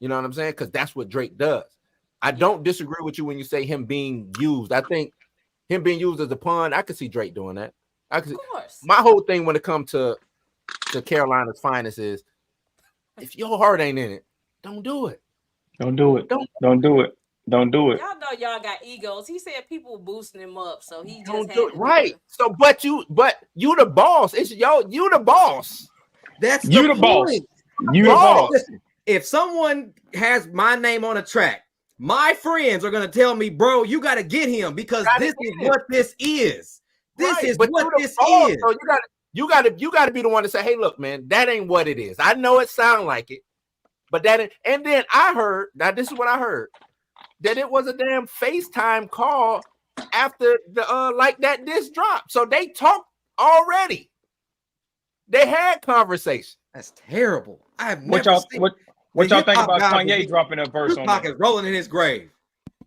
You know what I'm saying? Because that's what Drake does. I don't disagree with you when you say him being used. I think him being used as a pawn, I could see Drake doing that. Of course. My whole thing when it comes to Carolina's Finest is if your heart ain't in it, don't do it. Don't do it. Don't- Don't do it. Don't do it. Y'all know y'all got egos. He said people were boosting him up, so he just Don't had do to it. Right. it. So, but you the boss. It's you the boss. That's You the boss. point. You the Boss. boss. Listen, if someone has my name on a track, my friends are gonna tell me, bro, you gotta get him because Gotta this get is him. what this is. This Right, is but what you the this boss, is. So you gotta be the one to say, hey, look, man, that ain't what it is. I know it sound like it, but that ain't. And then I heard, now this is what I heard, that it was a damn FaceTime call after the like that diss drop. So they talked already. They had conversation. That's terrible. I have What never y'all seen. what The y'all think hip-hop about guys Kanye will be- dropping a verse on Tupac that? is rolling in his grave.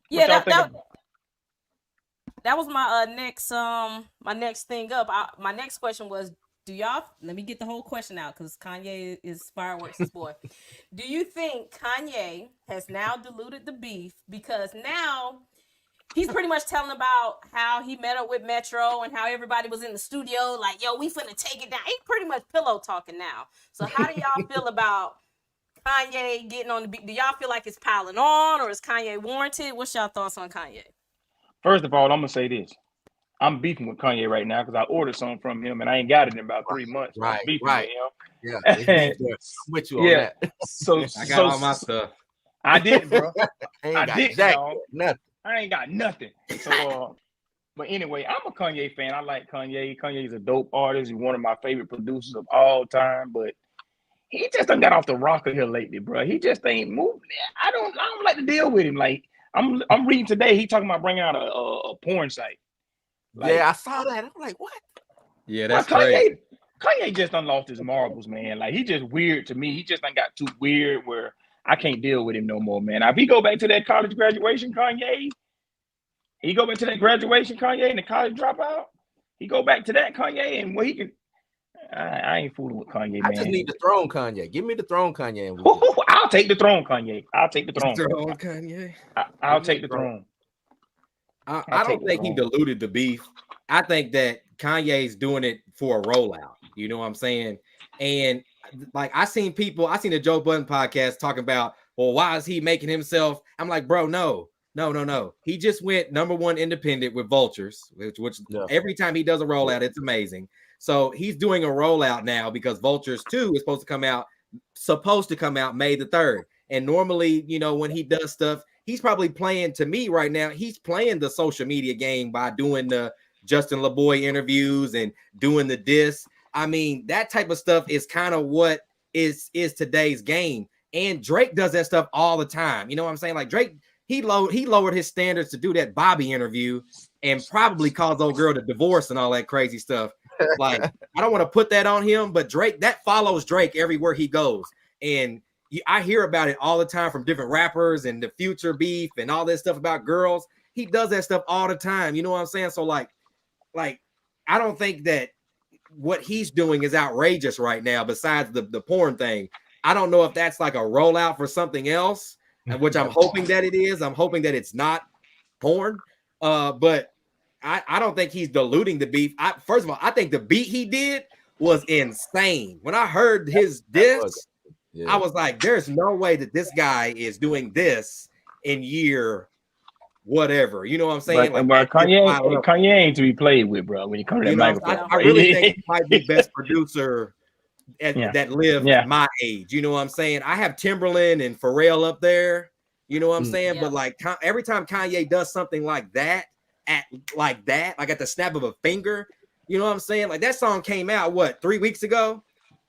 Yeah, What y'all think that was my next my next thing up. My next question was, do y'all, let me get the whole question out because Kanye is Fireworks' boy. Do you think Kanye has now diluted the beef because now he's pretty much telling about how he met up with Metro and how everybody was in the studio like, yo, we finna take it down. He's pretty much pillow talking now. So how do y'all feel about Kanye getting on the beat? Do y'all feel like it's piling on or is Kanye warranted? What's y'all thoughts on Kanye? First of all, I'm gonna say this. I'm beefing with Kanye right now because I ordered something from him and I ain't got it in about 3 months. I'm Right, beefing right. with him. Yeah, it's deep there. I'm with you on Yeah. that. So I got all my stuff. I did, bro. I ain't I got didn't, jack, dog. nothing. I ain't got nothing. So but anyway, I'm a Kanye fan. I like Kanye. Kanye's a dope artist. He's one of my favorite producers of all time, but he just done got off the rocker here lately, bro. He just ain't moving. I don't like to deal with him. Like I'm reading today, he talking about bringing out a porn site. Like, Yeah, I saw that. I'm like, what? Yeah, well, that's crazy. Kanye just done lost his marbles, man. Like he just weird to me. He just done got too weird where I can't deal with him no more, man. Now, if he go back to that college graduation, Kanye, he go back to that graduation, Kanye, and the college dropout. He go back to that Kanye, and where he can. I ain't fooling with Kanye, I man. just need the throne, Kanye. Give me the throne, Kanye. And we good. I'll take the throne, Kanye. I'll take the throne. Kanye. I'll take the throne. I don't think he diluted the beef. I think that Kanye's doing it for a rollout. You know what I'm saying? And like I seen the Joe Budden podcast talking about, well, why is he making himself? I'm like, bro, no. He just went #1 independent with Vultures, which every time he does a rollout, it's amazing. So he's doing a rollout now because Vultures 2 is supposed to come out May the 3rd. And normally, you know, when he does stuff, he's probably playing, to me right now, he's playing the social media game by doing the Justin LaBoy interviews and doing the diss. I mean, that type of stuff is kind of what is today's game. And Drake does that stuff all the time. You know what I'm saying? Like Drake, he lowered his standards to do that Bobby interview and probably caused old girl to divorce and all that crazy stuff. Like, I don't want to put that on him, but Drake, that follows Drake everywhere he goes. And I hear about it all the time from different rappers and the Future beef and all this stuff about girls. He does that stuff all the time. You know what I'm saying? So like I don't think that what he's doing is outrageous right now, besides the porn thing. I don't know if that's like a rollout for something else, which I'm hoping that it is. I'm hoping that it's not porn. But I don't think he's diluting the beef. First of all, I think the beat he did was insane. When I heard his diss, I was like, there's no way that this guy is doing this in year whatever. You know what I'm saying? But Kanye ain't to be played with, bro. When you come to that microphone, I really think he might be best producer that lived my age. You know what I'm saying? I have Timberland and Pharrell up there. You know what I'm saying? Yeah. But like every time Kanye does something like that, at the snap of a finger, you know what I'm saying? Like that song came out 3 weeks ago.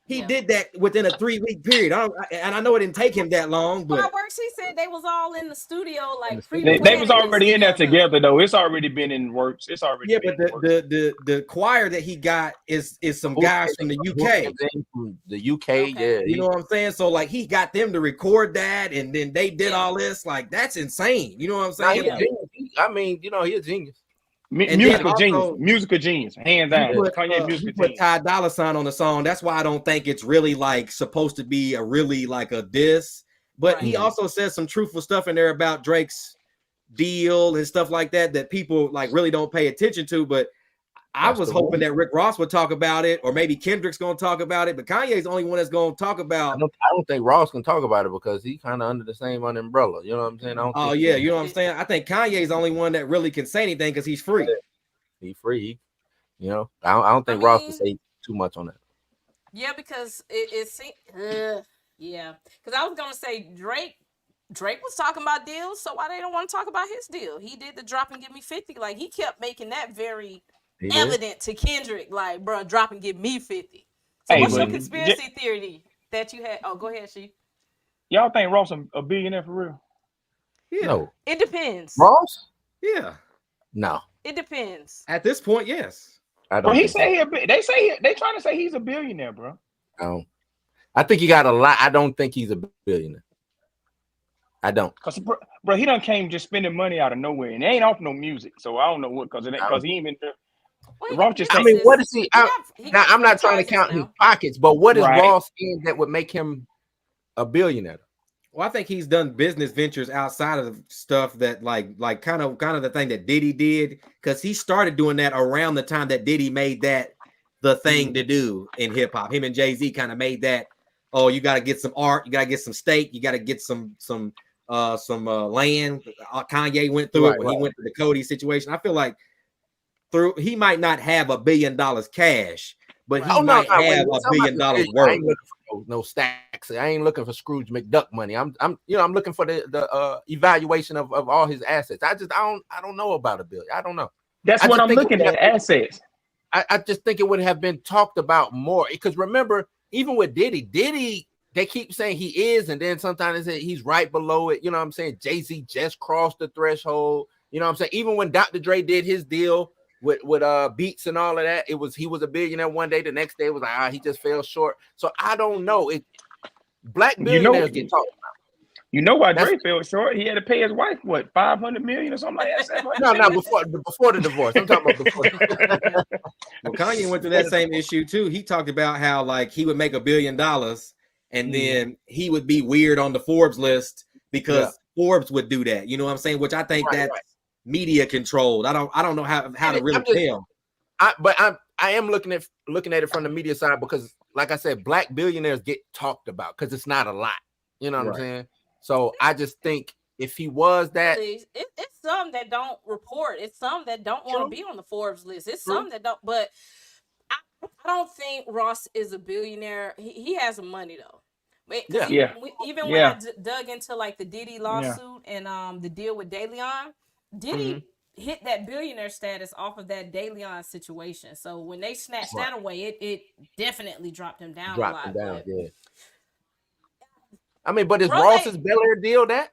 He did that within a 3-week period. I know it didn't take him that long, but Fireworks, he said they was all in the studio, like they was already in there together though. It's already been in works. It's already but the choir that he got is some guys from the UK. From the UK, yeah. You know what I'm saying? So like he got them to record that, and then they did all this. Like that's insane. You know what I'm saying? I mean, you know, he's a genius. Musical genius, hands down. He put Ty Dolla $ign on the song. That's why I don't think it's really like supposed to be a really like a diss. But he also says some truthful stuff in there about Drake's deal and stuff like that people like really don't pay attention to. But I was hoping that Rick Ross would talk about it, or maybe Kendrick's going to talk about it, but Kanye's the only one that's going to talk about. I don't think Ross can talk about it because he's kind of under the same umbrella. You know what I'm saying? Oh yeah, you know what I'm saying. I think Kanye's the only one that really can say anything because he's free. He's free. You know, I don't think Ross can say too much on that. Yeah, because it seems. Yeah, because I was gonna say Drake was talking about deals, so why they don't want to talk about his deal? He did the drop and give me 50. Like he kept making that very evident to Kendrick. Like, bro, drop and give me 50. So what's your conspiracy theory that you had? Oh, go ahead, She. Y'all think Ross a billionaire for real? Yeah. No. It depends. Ross? Yeah. No. It depends. At this point, yes. I don't. Well, they trying to say he's a billionaire, bro. No. I think he got a lot. I don't think he's a billionaire. I don't. Cause bro, he done came just spending money out of nowhere, and they ain't off no music. So I don't know what because he even. Well, I mean, what is he? I'm not trying to count his pockets, but what is Ross in that would make him a billionaire? Well, I think he's done business ventures outside of stuff that like kind of the thing that Diddy did, because he started doing that around the time that Diddy made that the thing to do in hip hop. Him and Jay-Z kind of made that. Oh, you got to get some art, you got to get some steak, you got to get some land. Kanye went through it when he went to the Cody situation. I feel like he might not have $1 billion cash, but he might have $1 billion worth. No stacks. I ain't looking for Scrooge McDuck money. I'm looking for the evaluation of all his assets. I don't know about $1 billion. I don't know. That's what I'm looking at, assets. I just think it would have been talked about more, because remember, even with Diddy, they keep saying he is, and then sometimes they say he's right below it. You know what I'm saying? Jay-Z just crossed the threshold. You know what I'm saying? Even when Dr. Dre did his deal with Beats and all of that, he was a billionaire one day. The next day it was like, he just fell short. So I don't know. Black billionaires get talked about. You know why Dre fell short? He had to pay his wife what, $500 million or something like that. No, before the divorce. I'm talking about before. Well, Kanye went through that same issue too. He talked about how like he would make $1 billion and then he would be weird on the Forbes list because Forbes would do that. You know what I'm saying? Which I think that's media controlled. I don't know how to really tell. I am looking at it from the media side because, like I said, black billionaires get talked about because it's not a lot. You know what I'm saying? So I just think if he was that, it's some that don't report. It's some that don't want to be on the Forbes list. It's some that don't. But I don't think Ross is a billionaire. He has some money though. Even when I dug into like the Diddy lawsuit and the deal with DeLeon, Diddy hit that billionaire status off of that DeLeon situation. So when they snatched that away, it definitely dropped him down a lot. I mean, but is Ross's Bel Air deal that?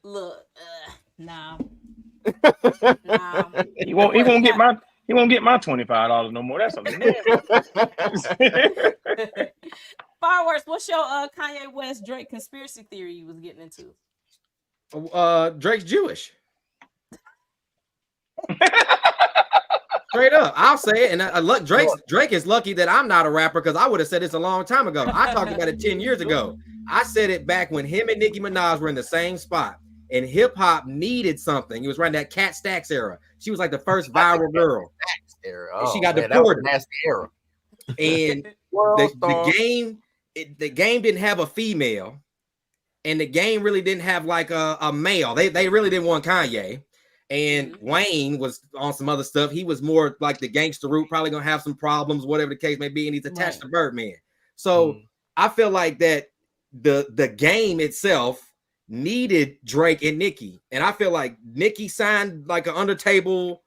Look, nah. He won't get my $25 no more. That's something. Fireworks, what's your Kanye West Drake conspiracy theory you was getting into? Drake's Jewish. Straight up, I'll say it. And look, Drake is lucky that I'm not a rapper, because I would have said this a long time ago. I talked about it 10 years ago. I said it back when him and Nicki Minaj were in the same spot, and hip hop needed something. He was running that Cat Stacks era. She was like the first viral girl. She got deported. Nasty era. And the game didn't have a female, and the game really didn't have like a male. They really didn't want Kanye. And Wayne was on some other stuff. He was more like the gangster route, probably gonna have some problems, whatever the case may be, and he's attached to Birdman. So I feel like that the game itself needed Drake and Nicki, and I feel like Nicki signed like an under table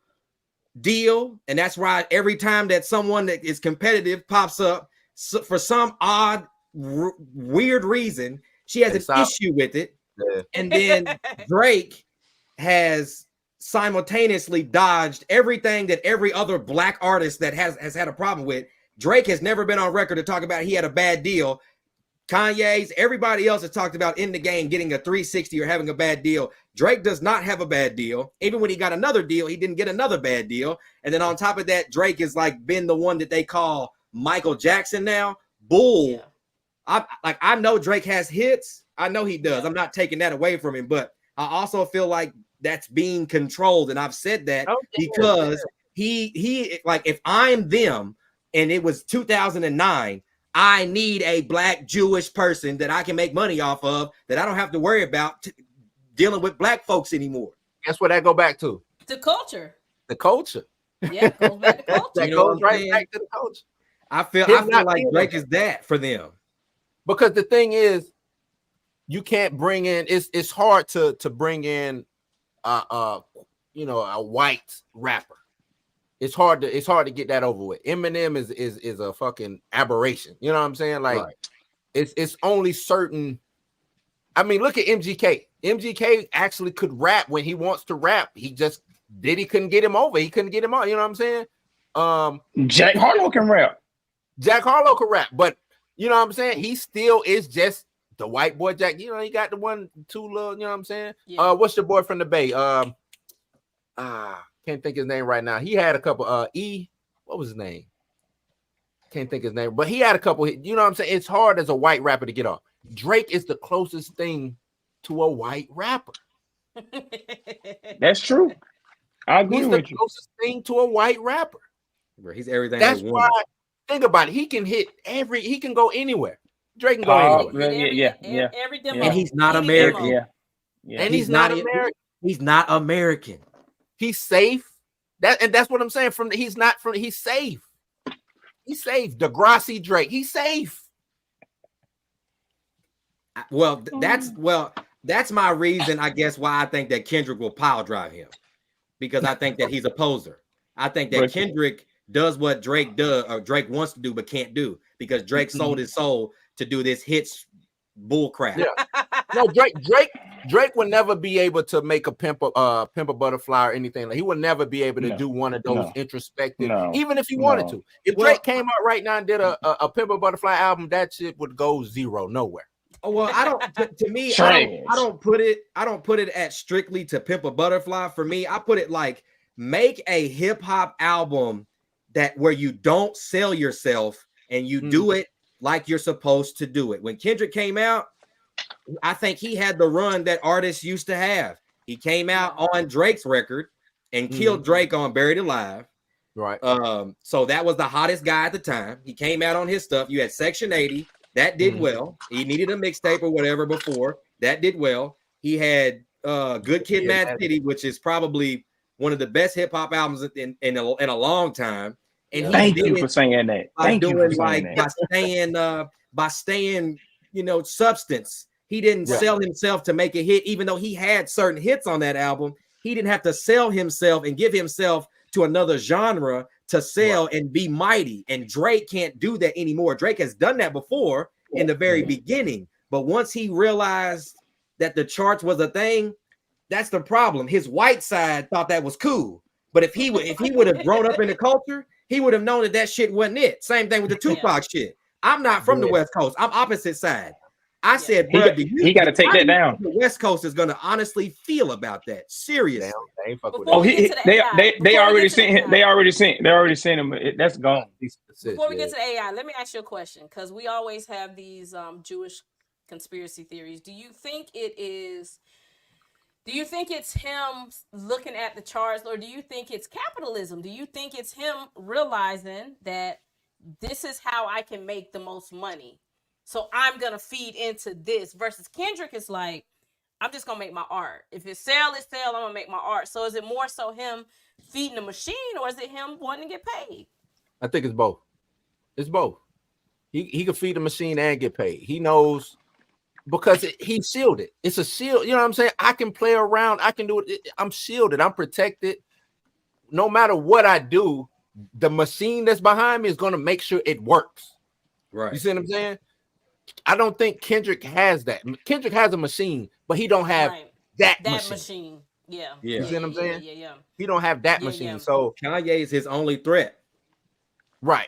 deal, and that's why every time that someone that is competitive pops up, for some odd weird reason, she has an issue with it, and then Drake has simultaneously dodged everything that every other black artist that has had a problem with. Drake has never been on record to talk about he had a bad deal. Kanye's, everybody else has talked about in the game getting a 360 or having a bad deal. Drake does not have a bad deal. Even when he got another deal, he didn't get another bad deal. And then on top of that, Drake has like been the one that they call Michael Jackson now. Bull. I know Drake has hits. I know he does. I'm not taking that away from him, but I also feel like that's being controlled, and I've said that Oh, yeah, because he like, if I'm them and it was 2009, I need a black Jewish person that I can make money off of, that I don't have to worry about dealing with black folks anymore. Guess what that go back to? The culture. The culture. Yeah, goes back to culture. That You know goes what I'm right saying? back to the culture. I feel Him not like being Drake there. is that for them. Because the thing is, you can't bring in, it's hard to bring in a white rapper. It's hard to get that over with. Eminem is a fucking aberration. You know what I'm saying? Like, Right. it's only certain. I mean, look at MGK. MGK actually could rap when he wants to rap. He couldn't get him over. He couldn't get him on. You know what I'm saying? Jack Harlow can rap. Jack Harlow could rap, but you know what I'm saying? He still is just the white boy Jack. You know, he got the 1-2 little, you know what I'm saying? Yeah. What's your boy from the Bay? Can't think his name right now. He had a couple what was his name? Can't think his name, but he had a couple, you know what I'm saying? It's hard as a white rapper to get off. Drake is the closest thing to a white rapper. That's true. I agree He's the with you. closest thing to a white rapper. Bro, he's everything. That's they why, want. think about it. He can go anywhere. Drake can go anywhere. Every demo. And he's not Any American. demo. Yeah. And he's not American. He's not American. He's safe. That's what I'm saying. He's safe. He's safe. Degrassi Drake. He's safe. Well, that's my reason, I guess, why I think that Kendrick will pile drive him, because I think that he's a poser. I think that Kendrick does what Drake does, or Drake wants to do but can't do, because Drake sold his soul to do this hits bull crap. Yeah. No, Drake would never be able to make a Pimp a Butterfly or anything. Like, he would never be able to do one of those introspective, even if he wanted to. If Drake came out right now and did a Pimp a Butterfly album, that shit would go zero, nowhere. Oh, well, I don't. To me, I don't put it at strictly to Pimp a Butterfly. For me, I put it like, make a hip hop album where you don't sell yourself and you do it like you're supposed to do it. When Kendrick came out, I think he had the run that artists used to have. He came out on Drake's record and killed Drake on Buried Alive. Right. So that was the hottest guy at the time. He came out on his stuff. You had Section 80. That did well. He needed a mixtape or whatever before. That did well. He had Good Kid, Mad City, which is probably one of the best hip hop albums in a long time. And thank you for saying that. By staying, substance. He didn't sell himself to make a hit, even though he had certain hits on that album. He didn't have to sell himself and give himself to another genre to sell and be mighty. And Drake can't do that anymore. Drake has done that before in the very beginning, but once he realized that the charts was a thing, that's the problem. His white side thought that was cool, but if he would have grown up in the culture, he would have known that shit wasn't it. Same thing with the Tupac shit. I'm not from the West Coast. I'm opposite side. I said, bro, he got to take that down. The West Coast is going to honestly feel about that. Seriously. They already sent him. They already sent him. That's gone. Before we get to the AI, let me ask you a question, because we always have these Jewish conspiracy theories. Do you think it's him looking at the charts, or do you think it's capitalism? Do you think it's him realizing that this is how I can make the most money, so I'm gonna feed into this? Versus Kendrick is like, I'm just gonna make my art. If it's sell, it's sell. I'm gonna make my art. So is it more so him feeding the machine, or is it him wanting to get paid? I think it's both. It's both. He can feed the machine and get paid. He knows, because he's shielded. It's a shield. You know what I'm saying? I can play around. I can do it. I'm shielded. I'm protected. No matter what I do, the machine that's behind me is going to make sure it works. Right. You see what I'm saying? I don't think Kendrick has that. Kendrick has a machine, but he don't have that machine. Yeah. You see what I'm saying? Yeah. He don't have that machine. Yeah. So Kanye is his only threat. Right.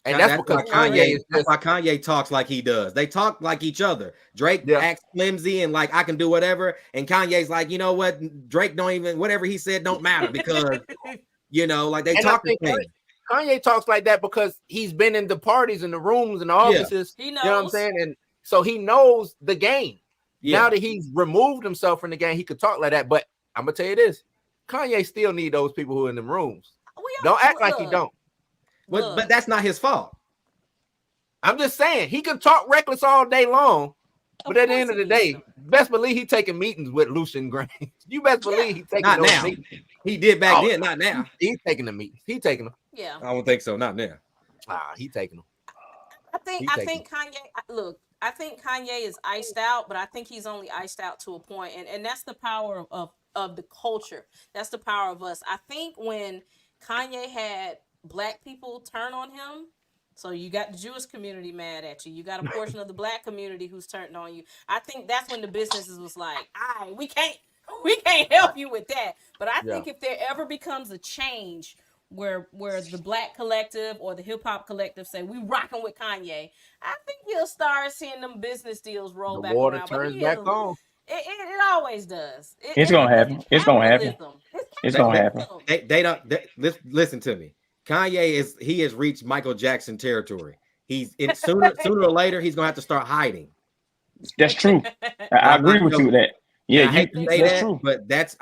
And that's because that's why Kanye talks like he does. They talk like each other. Drake acts flimsy and like, I can do whatever. And Kanye's like, you know what? Drake don't even, whatever he said don't matter, because, like they talk the same. Kanye talks like that because he's been in the parties and the rooms and the offices. He knows. You know what I'm saying? And so he knows the game. Yeah. Now that he's removed himself from the game, he could talk like that. But I'm gonna tell you this: Kanye still need those people who are in them rooms. We Don't act like he look, don't. But that's not his fault. I'm just saying he can talk reckless all day long, but at the course end of he the day, is. best believe he taking meetings with Lucian Grainge. You best believe he taking Not those now. meetings. He did back Oh, then, not now. He's taking the meetings. He taking them. Yeah. I don't think so. Not now. He taking them. I think Kanye. Look, I think Kanye is iced out, but I think he's only iced out to a point, and that's the power of the culture. That's the power of us. I think when Kanye had black people turn on him, so you got the Jewish community mad at you. You got a portion of the black community who's turned on you. I think that's when the businesses was like, we can't help you with that. But I think if there ever becomes a change where the black collective or the hip hop collective say we rocking with Kanye, I think you'll start seeing them business deals roll The back water around. turns back on. It always does. It's gonna happen. It's gonna happen. It's gonna happen. They don't. Listen to me. Kanye has reached Michael Jackson territory. He's sooner or later he's gonna have to start hiding. That's true. I agree with you with that. Yeah, I hate to say that's that, true. but that's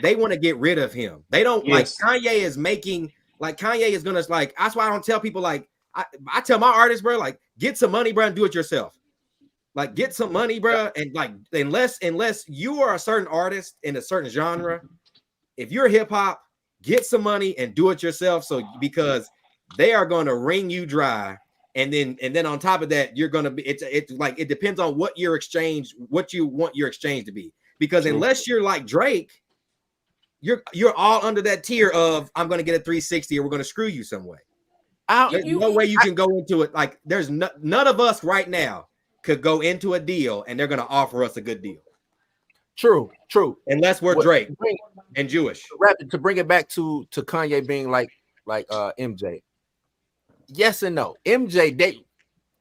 they want to get rid of him. They don't like Kanye is making like Kanye is gonna like. That's why I don't tell people like I tell my artists, bro, like get some money, bro, and do it yourself. Like get some money, bro, and like unless you are a certain artist in a certain genre, if you're hip hop, get some money and do it yourself. So because they are going to wring you dry, and then on top of that, you're going to be it's like it depends on what you want your exchange to be. Because unless you're like Drake, you're all under that tier of I'm going to get a 360 or we're going to screw you some way. There's no way you can go into it. Like there's none of us right now could go into a deal and they're going to offer us a good deal. True. Unless we're Drake and Jewish. To bring it back to Kanye being like MJ. Yes and no. MJ,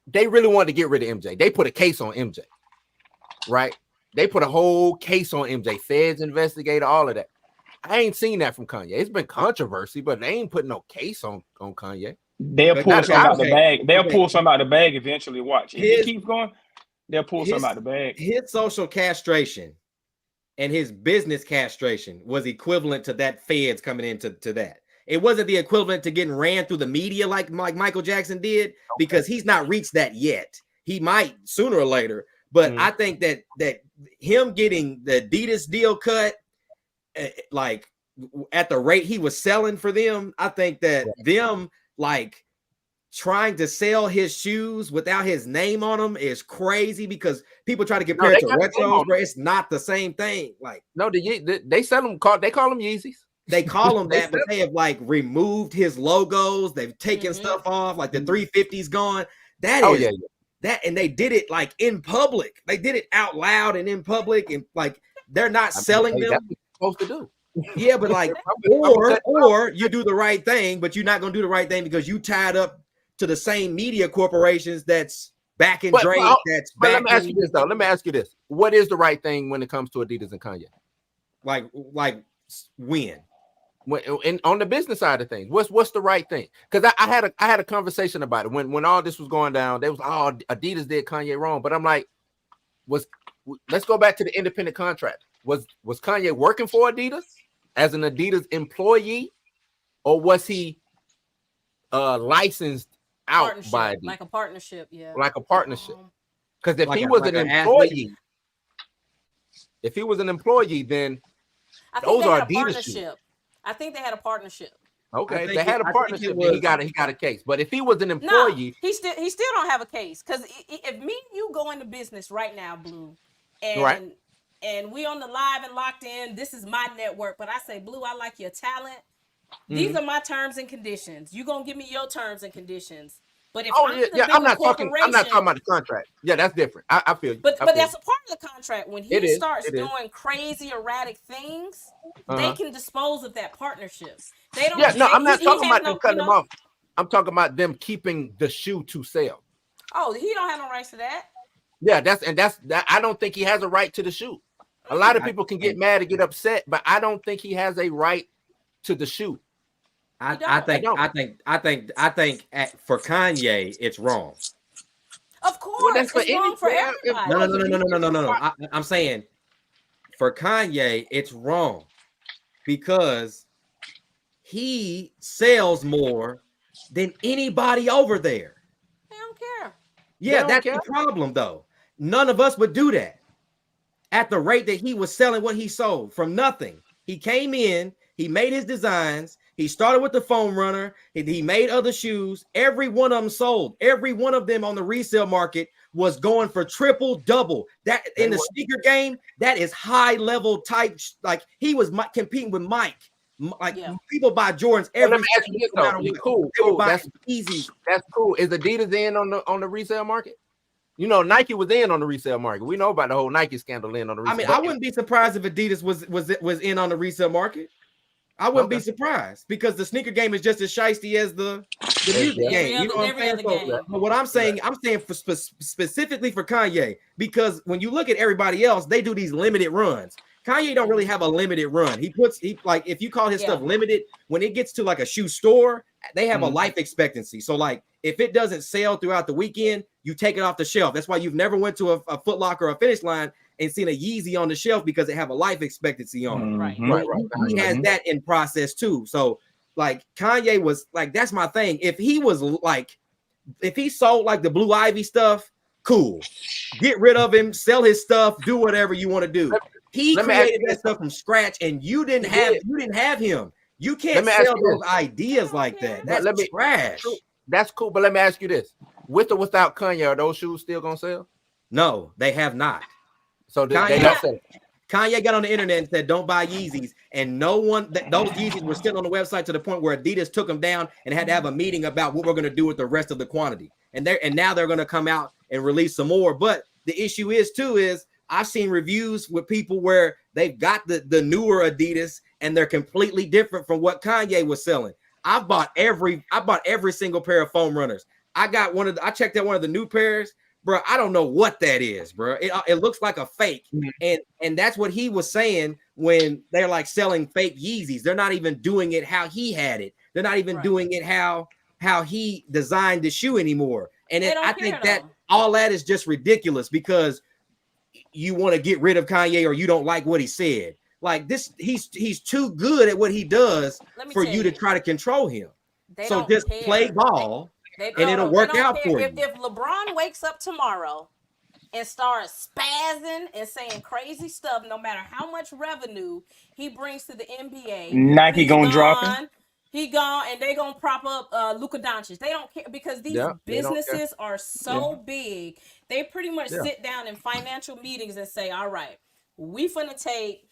they really wanted to get rid of MJ. They put a case on MJ, right? They put a whole case on MJ. Feds investigated all of that. I ain't seen that from Kanye. It's been controversy, but they ain't putting no case on Kanye. They'll pull something out the bag. They'll pull something out the bag eventually. Watch. If it keeps going, they'll pull something out the bag. His social castration and his business castration was equivalent to that feds coming into that. It wasn't the equivalent to getting ran through the media like Michael Jackson did, because he's not reached that yet. He might sooner or later, but I think that him getting the Adidas deal cut, like at the rate he was selling for them, I think that them like trying to sell his shoes without his name on them is crazy, because people try to compare it to retros, bro. It's not the same thing. Like they sell them. They call them Yeezys. They call them that, but they have like removed his logos. They've taken stuff off, like the 350's gone. That and they did it like in public. They did it out loud and in public, and like they're not selling them. That's what you're supposed to do. Yeah, but like, or you do the right thing, but you're not gonna do the right thing because you tied up to the same media corporations that's backing Drake. Let me ask you this though. Let me ask you this: what is the right thing when it comes to Adidas and Kanye? Like when on the business side of things, what's the right thing? Because I had a conversation about it when all this was going down. They was Adidas did Kanye wrong, but I'm like, let's go back to the independent contract. Was Kanye working for Adidas as an Adidas employee, or was he licensed out by Adidas? Like a partnership, yeah. Like a partnership. Because if like he was an employee, then those are Adidas shoes. I think they had a partnership. Okay, they had a partnership. He got a case. But if he was an employee, he still don't have a case. Because if me and you go into business right now, Blue, and we on the live and locked in, this is my network. But I say, Blue, I like your talent. These are my terms and conditions. You gonna give me your terms and conditions. But if I'm not talking about the contract. Yeah, that's different. I feel you. But that's a part of the contract. When he starts doing crazy, erratic things, they can dispose of that partnership. They don't. Yeah, no, I'm not talking about them cutting them off. I'm talking about them keeping the shoe to sell. Oh, he don't have no rights to that. Yeah, that's I don't think he has a right to the shoe. A lot of people can get mad and get upset, but I don't think he has a right to the shoe. I think for Kanye, it's wrong. Of course, it's wrong for everybody. No. I'm saying for Kanye, it's wrong because he sells more than anybody over there. They don't care. Yeah, that's the problem, though. None of us would do that at the rate that he was selling what he sold from nothing. He came in, he made his designs, he started with the foam runner, he made other shoes. Every one of them sold. Every one of them on the resale market was going for triple double. That in the sneaker game, that is high level type. Like he was competing with Mike. Like people buy Jordans every. Let me ask you this though. Cool. That's easy. That's cool. Is Adidas in on the resale market? You know, Nike was in on the resale market. We know about the whole Nike scandal in on the resale. I mean, I wouldn't be surprised if Adidas was in on the resale market. I wouldn't be surprised because the sneaker game is just as shiesty as the music game. You know what I'm saying? So, but what I'm saying for specifically for Kanye, because when you look at everybody else, they do these limited runs. Kanye don't really have a limited run. He like if you call his stuff limited, when it gets to like a shoe store, they have a life expectancy. So like if it doesn't sell throughout the weekend, you take it off the shelf. That's why you've never went to a Foot Locker or a Finish Line and seen a Yeezy on the shelf because they have a life expectancy on it. Right. He has that in process too. So like Kanye was like, that's my thing. If he was like, if he sold like the Blue Ivy stuff, cool. Get rid of him, sell his stuff, do whatever you want to do. He created that stuff from scratch, and you didn't have him. You can't sell those ideas like that. That's trash. That's cool, but let me ask you this: with or without Kanye, are those shoes still gonna sell? No, they have not. So they don't sell. Kanye got on the internet and said, "Don't buy Yeezys," and no one. Those Yeezys were still on the website to the point where Adidas took them down and had to have a meeting about what we're going to do with the rest of the quantity. And now they're going to come out and release some more. But the issue is I've seen reviews with people where they've got the newer Adidas and they're completely different from what Kanye was selling. I bought every single pair of foam runners. I checked out one of the new pairs, bro. I don't know what that is, bro. It looks like a fake. And that's what he was saying when they're like selling fake Yeezys. They're not even doing it how he had it. They're not even doing it how he designed the shoe anymore. And I think that all that is just ridiculous because you want to get rid of Kanye or you don't like what he said. Like this, he's too good at what he does for you to try to control him. So just play ball and it'll work out for you. If LeBron wakes up tomorrow and starts spazzing and saying crazy stuff, no matter how much revenue he brings to the NBA, Nike gonna drop him. He gone, and they gonna prop up Luka Doncic. They don't care because these businesses are so big. They pretty much sit down in financial meetings and say, "All right, we finna take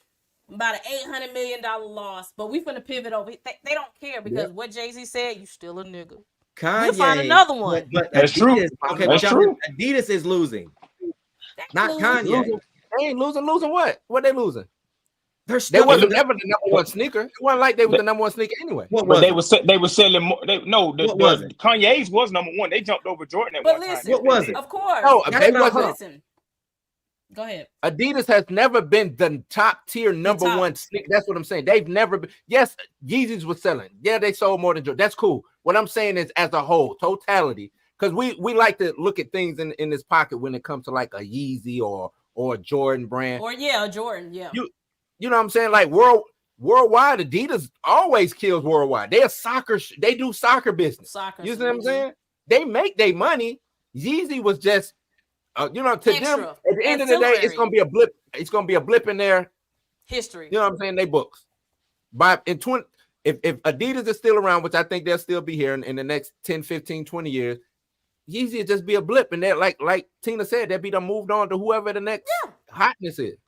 about an $800 million loss, but we finna pivot over." They don't care because what Jay-Z said, "You still a nigga." Kanye, we'll find another one. But that's Adidas, true. Okay, that's true. Adidas is losing, not Kanye. They ain't losing. Losing what? What they losing? They wasn't ever the number one sneaker. It wasn't like they were the number one sneaker anyway. But they were selling more. The Kanye's was number one. They jumped over Jordan at one time. What was it? Of course. No, they wasn't. Listen. Go ahead. Adidas has never been the top tier number one sneaker. That's what I'm saying. They've never been. Yes, Yeezys was selling. Yeah, they sold more than Jordan. That's cool. What I'm saying is as a whole, totality, because we like to look at things in this pocket when it comes to like a Yeezy or a Jordan brand. Or Jordan, You know what I'm saying? Like worldwide, Adidas always kills worldwide. They're soccer. They do soccer business. You see what I'm saying? They make their money. Yeezy was just, to them, at the end of the day, it's gonna be a blip. It's gonna be a blip in their history. You know what I'm saying? They books. If Adidas is still around, which I think they'll still be here in the next 10, 15, 20 years, Yeezy will just be a blip. And they're like Tina said, they'll be done moved on to whoever the next hotness is.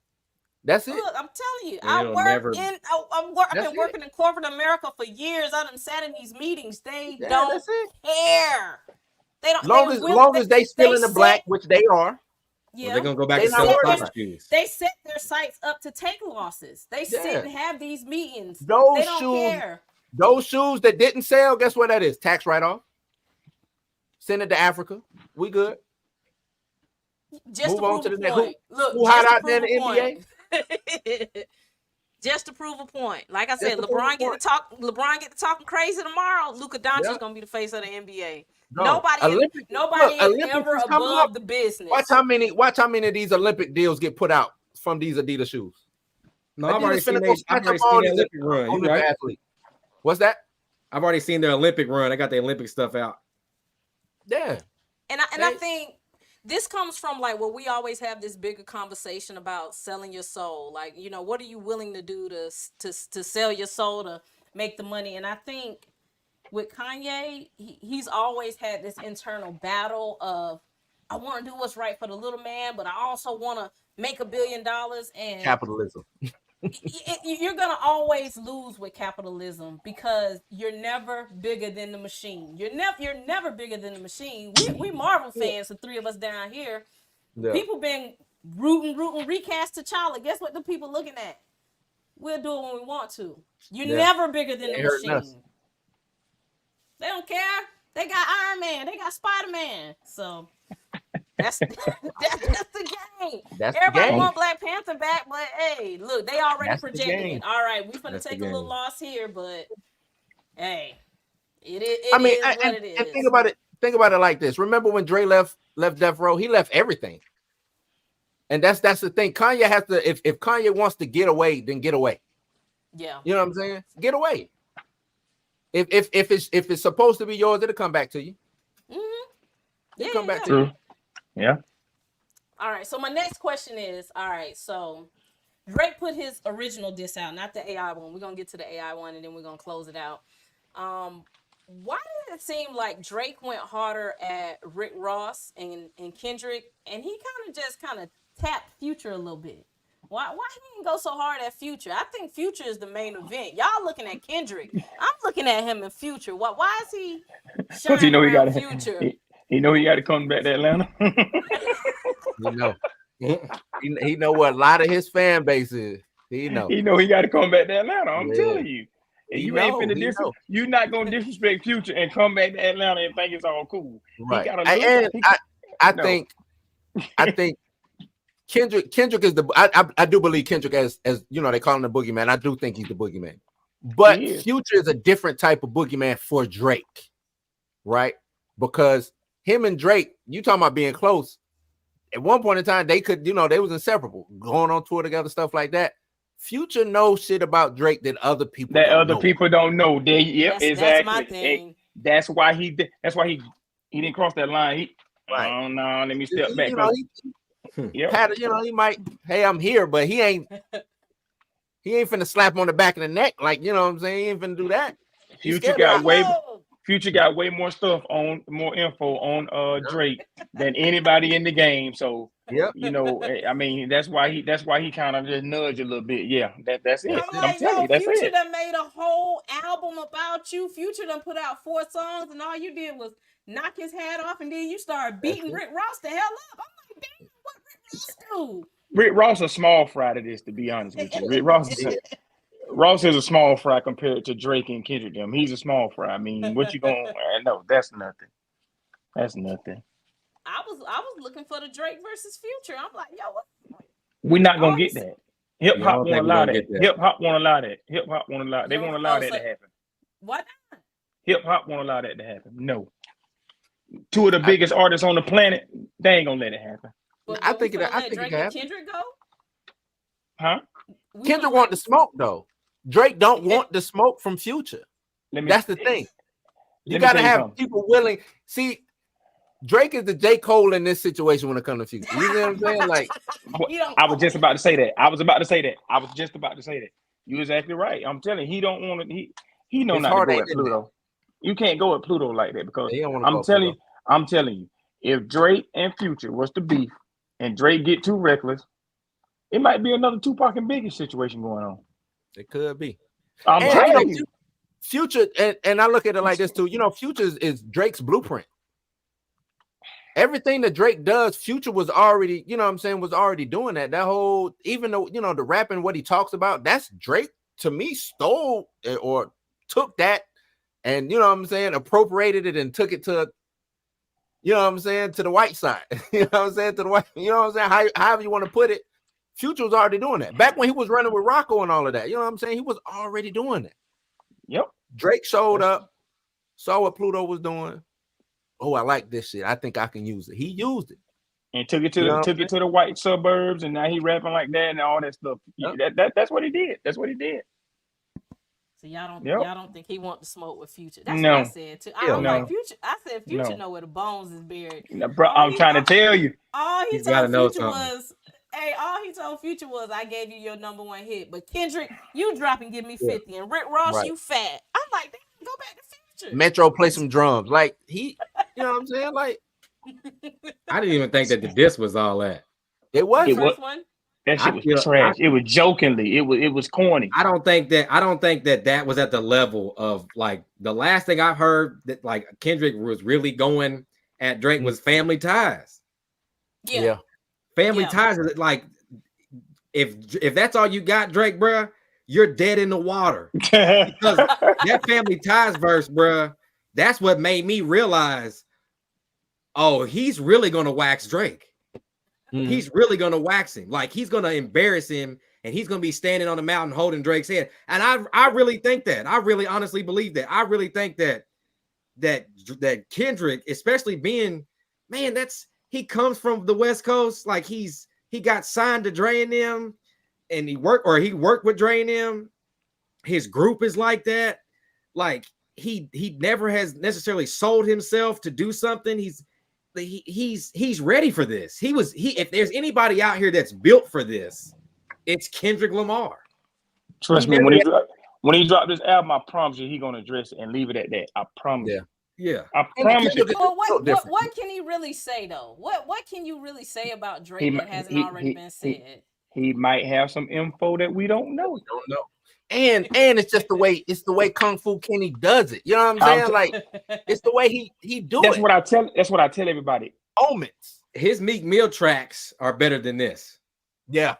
That's it. Look, I'm telling you, I've been working in corporate America for years. I done sat in these meetings. They don't care. They don't. Long as they still in the black, which they are. Yeah, they're gonna go back to selling shoes. They set their sites up to take losses. They sit and have these meetings. They don't care. Those shoes that didn't sell, guess what that is? Tax write-off. Send it to Africa. We good. Just move on to the next. Who hot out there in the NBA? Just to prove a point. Like I said, LeBron get to talking crazy tomorrow. Luka Doncic is gonna be the face of the NBA. Nobody is ever above the business. Watch how many of these Olympic deals get put out from these Adidas shoes. No, Adidas I've already seen finna go their snatch up all these Olympic run. You Olympic right? athletes. What's that? I've already seen their Olympic run. I got the Olympic stuff out. Yeah. And I think this comes from like what we always have this bigger conversation about selling your soul. Like, you know, what are you willing to do to sell your soul to make the money? And I think with Kanye, he's always had this internal battle of, I want to do what's right for the little man, but I also want to make $1 billion. And Capitalism. you're gonna always lose with capitalism because you're never bigger than the machine. You're never bigger than the machine. We Marvel fans, the three of us down here. Yeah. People been rooting, recast T'Challa. Guess what the people looking at? We'll do it when we want to. You're never bigger than the machine. They don't care. They got Iron Man. They got Spider-Man. So that's the game. Everybody want Black Panther back, but hey, look, they already projected it. All right, we finna take a little loss here, but hey, it is what it is. And think about it like this. Remember when Dre left Death Row? He left everything. And that's the thing. Kanye has to, if Kanye wants to get away, then get away. Yeah. You know what I'm saying? Get away. If it's supposed to be yours, it'll come back to you. Mm-hmm. It'll come back to you. Yeah. All right. So my next question is, all right, so Drake put his original diss out, not the AI one. We're gonna get to the AI one and then we're gonna close it out. Why did it seem like Drake went harder at Rick Ross and Kendrick, and he kind of tapped Future a little bit? Why he didn't go so hard at Future? I think Future is the main event. Y'all looking at Kendrick. I'm looking at him in Future. Why is he shining around Future? He know he got to come back to Atlanta. You know. He know what a lot of his fan base is. He know he got to come back to Atlanta. I'm telling you. And He you know, ain't finna he know. you're not gonna disrespect Future and come back to Atlanta and think it's all cool. Right. I think Kendrick is I do believe Kendrick as you know, they call him the boogeyman. I do think he's the boogeyman. But Future is a different type of boogeyman for Drake, right? Because him and Drake, you talking about being close. At one point in time, they could, you know, they was inseparable, going on tour together, stuff like that. Future knows shit about Drake that other people don't know. People don't know. Exactly. That's my thing. That's why he didn't cross that line. Oh no, let me step back. You know, he might, hey, I'm here, but he ain't finna slap on the back of the neck, like, you know what I'm saying? He ain't finna do that. Future got way more stuff more info on Drake than anybody in the game. So you know, I mean, that's why he kind of just nudged a little bit. Yeah, that's it. I'm telling you, that's Future it. done made a whole album about you. Future done put out 4 songs, and all you did was knock his hat off, and then you started beating Rick Ross the hell up. I'm like, damn, what Rick Ross do? Rick Ross a small fry to this, to be honest with you. Rick Ross is a small fry compared to Drake and Kendrick. He's a small fry. I mean, what you gonna? No, that's nothing. That's nothing. I was looking for the Drake versus Future. I'm like, yo, what? We're not gonna get that. Hip hop won't allow that. Hip hop won't allow that. Hip hop won't allow. They won't allow that to happen. Why not? Hip hop won't allow that to happen. No. 2 of the biggest artists on the planet, they ain't gonna let it happen. But I think Drake it and Kendrick go? Huh? Kendrick want the smoke though. Drake don't want the smoke from Future. That's the thing. You gotta have people willing. See, Drake is the J. Cole in this situation when it comes to Future. You know what I'm saying? Like, I was just about to say that. I was just about to say that. You exactly right. I'm telling you, he don't want to. He know not to go at Pluto. You can't go at Pluto like that because I'm telling you, if Drake and Future was to beef and Drake get too reckless, it might be another Tupac and Biggie situation going on. It could be. I'm telling you. Future, and I look at it like this too. You know, Future is Drake's blueprint. Everything that Drake does, Future was already, you know what I'm saying, was already doing that. That whole, even though, you know, the rapping, what he talks about, that's Drake, to me, stole or took that and, you know what I'm saying, appropriated it and took it to, you know what I'm saying, to the white side. You know what I'm saying, to the white, you know what I'm saying, however you want to put it. Future was already doing that. Back when he was running with Rocco and all of that, you know what I'm saying, he was already doing that. Yep. Drake showed up, saw what Pluto was doing. Oh, I like this shit. I think I can use it. He used it. and took it to the white suburbs, and now he rapping like that and all that stuff. Yep. That's what he did. That's what he did. So y'all Yep. don't think he want to smoke with Future? That's No. what I said too. I'm No. like Future. I said Future No. know where the bones is buried. Now, bro, I'm trying to tell you. All he He's gotta told know Future something. was, all he told Future was, I gave you your #1 hit, but Kendrick, you drop and give me 50, and Rick Ross, Right. you fat. I'm like, damn, go back to Future. Metro play some drums. Like he, you know what I'm saying? Like I didn't even think that the diss was all that. it was. It First was- one. That I shit was feel- trash. It was jokingly. It was corny. I don't think that was at the level of like the last thing I've heard that like Kendrick was really going at Drake was Family Ties. Yeah. Family Yeah. Ties is like if that's all you got, Drake, bruh, you're dead in the water. Because that Family Ties verse, bruh, that's what made me realize, oh, he's really gonna wax Drake. Mhm. He's really gonna wax him. Like he's gonna embarrass him, and he's gonna be standing on the mountain holding Drake's head. And I really think that. I really honestly believe that. I really think that Kendrick, especially being, man, he comes from the West Coast. Like he got signed to Dre and them, and he worked with Dre and them. His group is like that. Like he never has necessarily sold himself to do something. He's ready for this. If there's anybody out here that's built for this, it's Kendrick Lamar. Trust me, when he dropped this album, I promise you, he gonna address it and leave it at that. I promise. Yeah. you. Yeah. I promise you. Well, so different. what can he really say though? What can you really say about Drake He- that hasn't he- already he- been said? He might have some info that we don't know. Don't know. And it's just the way Kung Fu Kenny does it. You know what I'm saying? Like it's the way he do That's it. what I tell everybody. Moments. His Meek Mill tracks are better than this. Yeah.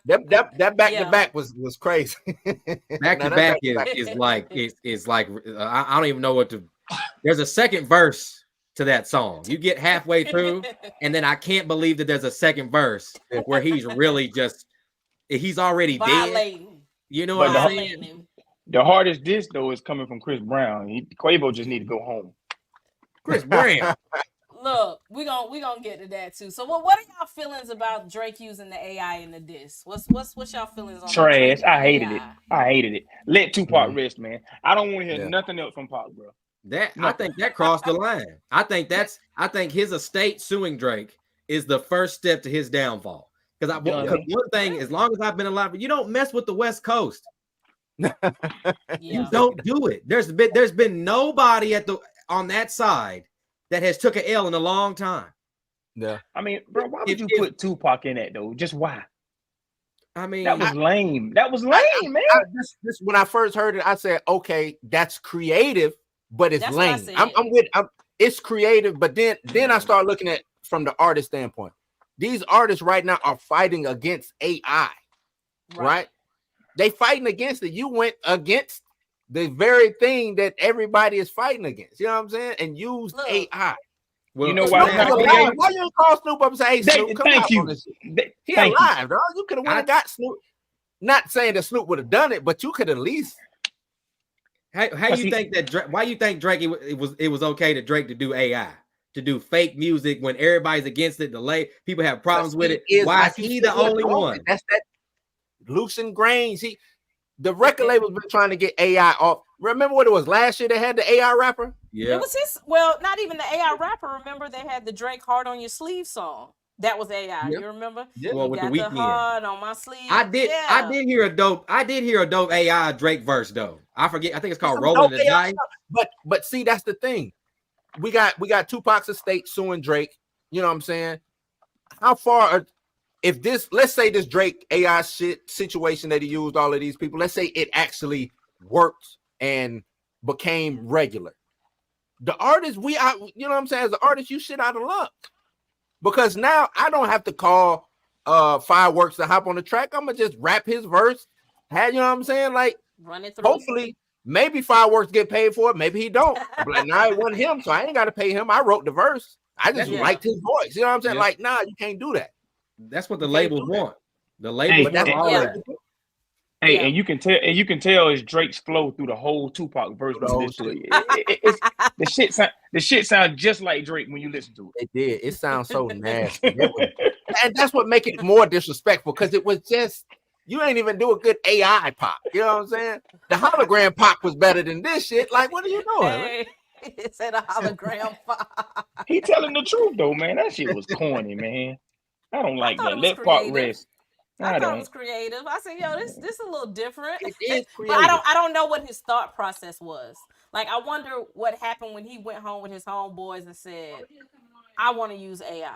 That back to back was crazy. Back Now to that back is like I don't even know what to. There's a second verse to that song. You get halfway through, and then I can't believe that there's a second verse where he's really he's already dead. Violating. You know But what I'm the- saying? Violating him. The hardest diss though is coming from Chris Brown. Quavo just need to go home. Chris Brown. Look, we gonna get to that too. So what are y'all feelings about Drake using the AI in the diss? What's y'all feelings on the Drake Trash. and I the hated AI? it. I hated it. Let Tupac rest, man. I don't want to hear Yeah. nothing else from Pac, bro. I think that crossed the line. I think his estate suing Drake is the first step to his downfall. Because one thing, as long as I've been alive, you don't mess with the West Coast. You Yeah. don't do it. There's been nobody on that side that has took an L in a long time. Yeah. I mean, bro, why would If- you if- put Tupac in that though? Just why? I mean, That was lame. That was lame, man. This when I first heard it, I said, okay, that's creative, but it's That's what I lame. said. It's creative, but then I start looking at from the artist standpoint. These artists right now are fighting against AI, right? They fighting against it. You went against the very thing that everybody is fighting against. You know what I'm saying? And used Look. AI. well, You know Snoop why? is Not alive. creative? Why you ain't call Snoop up and say, "Hey, Snoop, come Thank out you. on this shit." He Thank you. alive, dog. You could have went and got Snoop. Not saying that Snoop would have done it, but you could at least. How you think that? Why you think Drake it was okay to Drake to do AI, to do fake music when everybody's against it? People have problems with it. Why is he the only one? That's that loosen grains. The record label's been trying to get AI off. Remember what it was last year? They had the AI rapper. Yeah, It was his. Well, not even the AI rapper. Remember, they had the Drake "Heart on Your Sleeve" song. That was AI. Yeah. You remember? Well, with the Got Weeknd. heart on my sleeve. I did hear a dope AI Drake verse though. I forget. I think it's called "Rolling the AI Dice." But see, that's the thing. We got Tupac's estate suing Drake. You know what I'm saying? How far? If this, let's say this Drake AI shit situation that he used all of these people, let's say it actually worked and became regular. The artist, you know what I'm saying? As an artist, you shit out of luck. Because now I don't have to call Fireworks to hop on the track. I'm gonna just rap his verse. You know what I'm saying? Like, Run it through. hopefully, maybe Fireworks get paid for it. Maybe he don't. Like, now it wasn't him, so I ain't got to pay him. I wrote the verse. I just Yeah. liked his voice. You know what I'm saying? Yeah. Like, nah, you can't do that. That's what the You can't labels do that. want. The labels But that's want all all of they that. can do. Hey, Yeah. and you can tell it's Drake's flow through the whole Tupac verse when you listen to it. The shit sounds just like Drake when you listen to It did. It sounds so nasty. it. And that's what make it more disrespectful because it was just you ain't even do a good AI pop. You know what I'm saying? The hologram pop was better than this shit. Like, what are you doing? Man? Hey, it said a hologram. He telling the truth though, man. That shit was corny, man. I don't like thought that. it was Let Pac creative. rest. I thought don't. it was creative. I said, yo, this a little different. It is But creative. I don't know what his thought process was. Like, I wonder what happened when he went home with his homeboys and said, I want to use AI.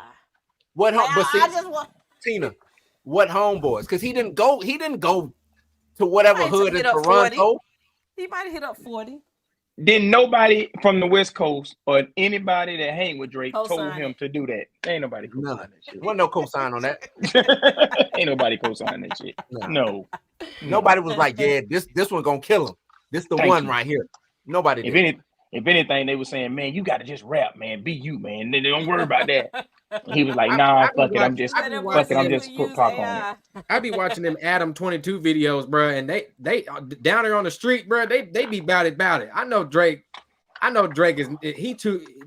What? Like, But see, I just want Tina, what homeboys? Because he didn't go to whatever might hood in hit up Toronto. he might have hit up 40. Then nobody from the West Coast or anybody that hang with Drake told Co-sign him it. to do that. Ain't nobody None. co-sign that shit. Wasn't no cosign on that. Ain't nobody co-sign that shit. No. No. Nobody was like, yeah, this one gonna kill him. This the Thank one you. right here. Nobody did. If anything, they were saying, man, you got to just rap, man. Be you, man. They don't worry about that. And he was like, nah, fuck it. I'm just put Pac on it. I be watching them Adam 22 videos, bro, and they down there on the street, bro. They be about it. I know Drake is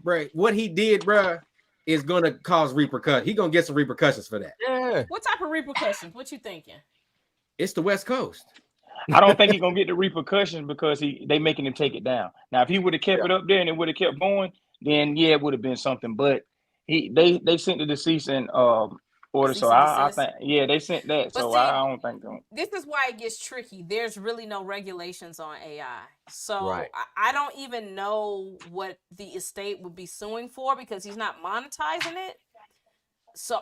bro. What he did, bro, is gonna cause repercussions. He gonna get some repercussions for that. Yeah. What type of repercussions? What you thinking? It's the West Coast. I don't think he's gonna get the repercussions because they making him take it down. Now, if he would have kept it up there and it would have kept going, then yeah, it would have been something. But they sent the cease and order, so I think they sent that. But So see, I don't think so. This is why it gets tricky. There's really no regulations on AI, so Right. I don't even know what the estate would be suing for because he's not monetizing it. So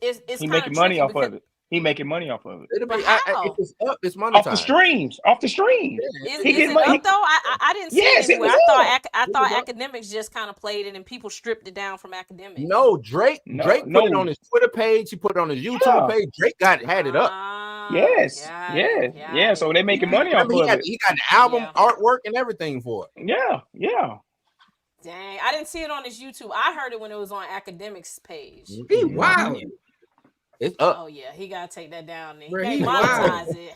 it's He kind making of money tricky off of it. He making money off of it. It'll be, But how? if it's up, it's monetized. Off the streams. Is He it getting up money. though? I didn't see Yes, it it anywhere. was I It thought was up. academics just kind of played it and people stripped it down from academics. No, Drake put it on his Twitter page. He put it on his YouTube page. Drake had it up. Yes. Got Yeah. it. So they making money off Remember, of it. he got the album artwork and everything for it. Yeah. Dang, I didn't see it on his YouTube. I heard it when it was on academics page. He wild. It's up. Oh yeah, he gotta take that down. He Bro, can't he monetize it.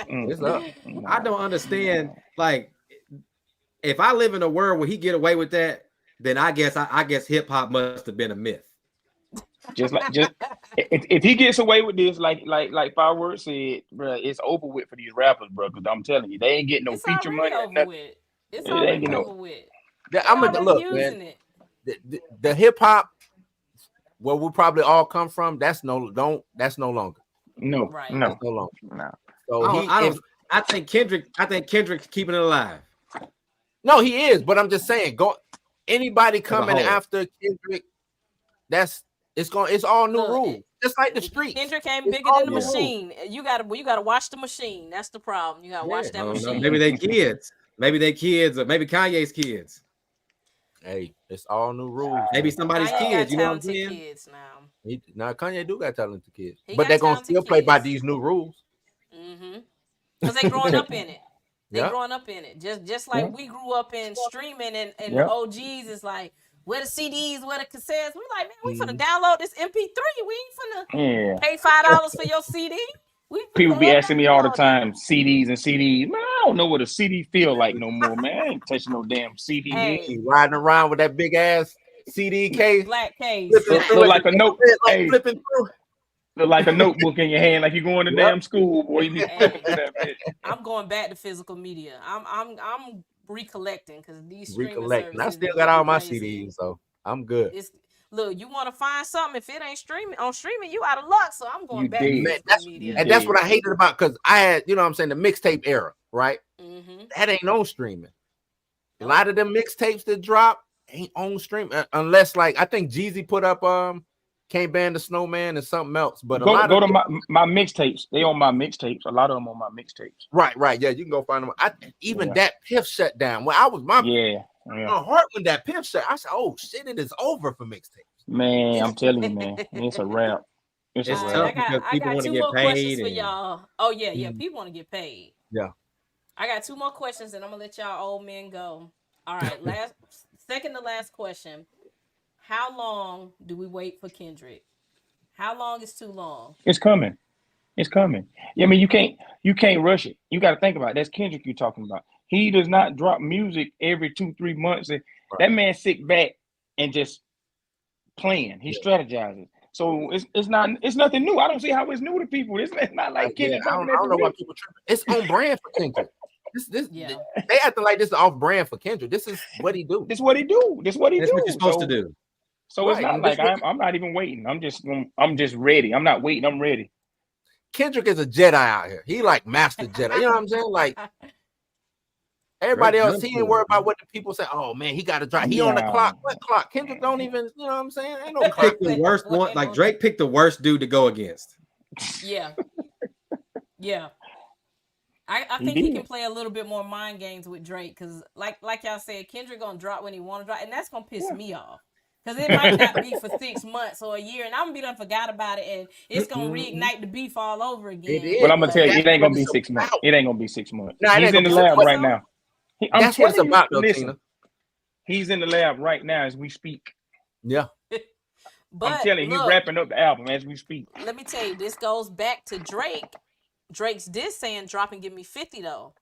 It's up. I don't understand. Like, if I live in a world where he get away with that, then I guess hip hop must have been a myth. Just if he gets away with this, like Fireworks said, bro, it's over with for these rappers, bro. Because I'm telling you, they ain't getting no It's feature already money. Or over nothing. with. It's It already ain't getting over with. I'm They're gonna look, using man. it. The hip hop, where we probably all come from, that's no longer. No, Right. no, That's no longer. no. So I think Kendrick's keeping it alive. no, he is. But I'm just saying, anybody coming whole. after Kendrick, it's all new Look, rules. Just like the streets. Kendrick ain't It's bigger all than the new rules. machine. You gotta watch the machine. That's the problem. You gotta watch I that don't know. machine. Maybe they kids. Maybe they kids, or maybe Kanye's kids. Hey, it's all new rules. Maybe somebody's Kanye kids. got You know what I'm talented saying? kids now. Now Kanye do got talented kids, He but got they're gonna talented still play by kids. these new rules. Because they growing up in it. They Yeah. growing up in it. Just like we grew up in streaming and Yeah. OGs is like, where the CDs, where the cassettes. We like, man, we finna download this MP3. We ain't finna pay $5 for your CD. People be asking me all the time, CDs and CDs. Man, I don't know what a CD feel like no more, man. I ain't touching no damn CD. Hey. He riding around with that big ass CD case, Black case. Look like a note. Hey, flipping through. look like a notebook in your hand, like you going to Yep. damn school, boy. You be flipping through that bitch. I'm going back to physical media. I'm recollecting because these streaming Recollecting. I services still be got all my crazy. CDs, so I'm good. Look, you want to find something, if it ain't streaming, you out of luck. So I'm going You back did. to Man, physical media. And that's what I hated about, because I had, you know what I'm saying, the mixtape era, right? Mm-hmm. That ain't on streaming. A lot of them mixtapes that drop ain't on stream unless, like, I think Jeezy put up Can't Ban the Snowman and something else. But Go to my mixtapes. They on my mixtapes. A lot of them on my mixtapes. right, yeah, you can go find them. That Piff shut down. When I was my heart when that Piff shut, I said, oh shit, it is over for mixtapes. Man, I'm telling you, man, it's a wrap. It's a It's wrap. tough because I people got want to two get more questions paid. for And y'all. Oh yeah, people want to get paid. Yeah. I got two more questions, and I'm gonna let y'all old men go. All right, second to last question. How long do we wait for Kendrick? How long is too long? It's coming. It's coming. I mean, you can't rush it. You got to think about it. That's Kendrick you're talking about. He does not drop music every 2-3 months. And that man sit back and just playing. He strategizes. So it's nothing new. I don't see how it's new to people. It's not like Kendrick. I don't know why people tripping. It's on brand for Kendrick. They acting like this is off brand for Kendrick. This is what he do. This what he do. That's what you're supposed to do. So it's not like I'm not even waiting. I'm just ready. I'm not waiting. I'm ready. Kendrick is a Jedi out here. He like master Jedi. You know what I'm saying? Like everybody else, he ain't worried about what the people say. Oh man, he got to drive. He on the clock. What clock? Kendrick don't even. You know what I'm saying? Ain't no clock. The worst one. Like Drake picked the worst dude to go against. Yeah. Yeah. I think he can play a little bit more mind games with Drake because, like y'all said, Kendrick gonna drop when he want to drop, and that's gonna piss me off because it might not be for 6 months or a year, and I'm gonna be done forgot about it, and it's gonna reignite the beef all over again. But I'm gonna tell you, it ain't gonna be 6 months. It ain't gonna be 6 months. Nah, he's in the lab right now. That's what it's about, though, listen, Tina. He's in the lab right now as we speak. Yeah. But I'm telling you, he's wrapping up the album as we speak. Let me tell you, this goes back to Drake. Drake's diss saying drop and give me 50 though.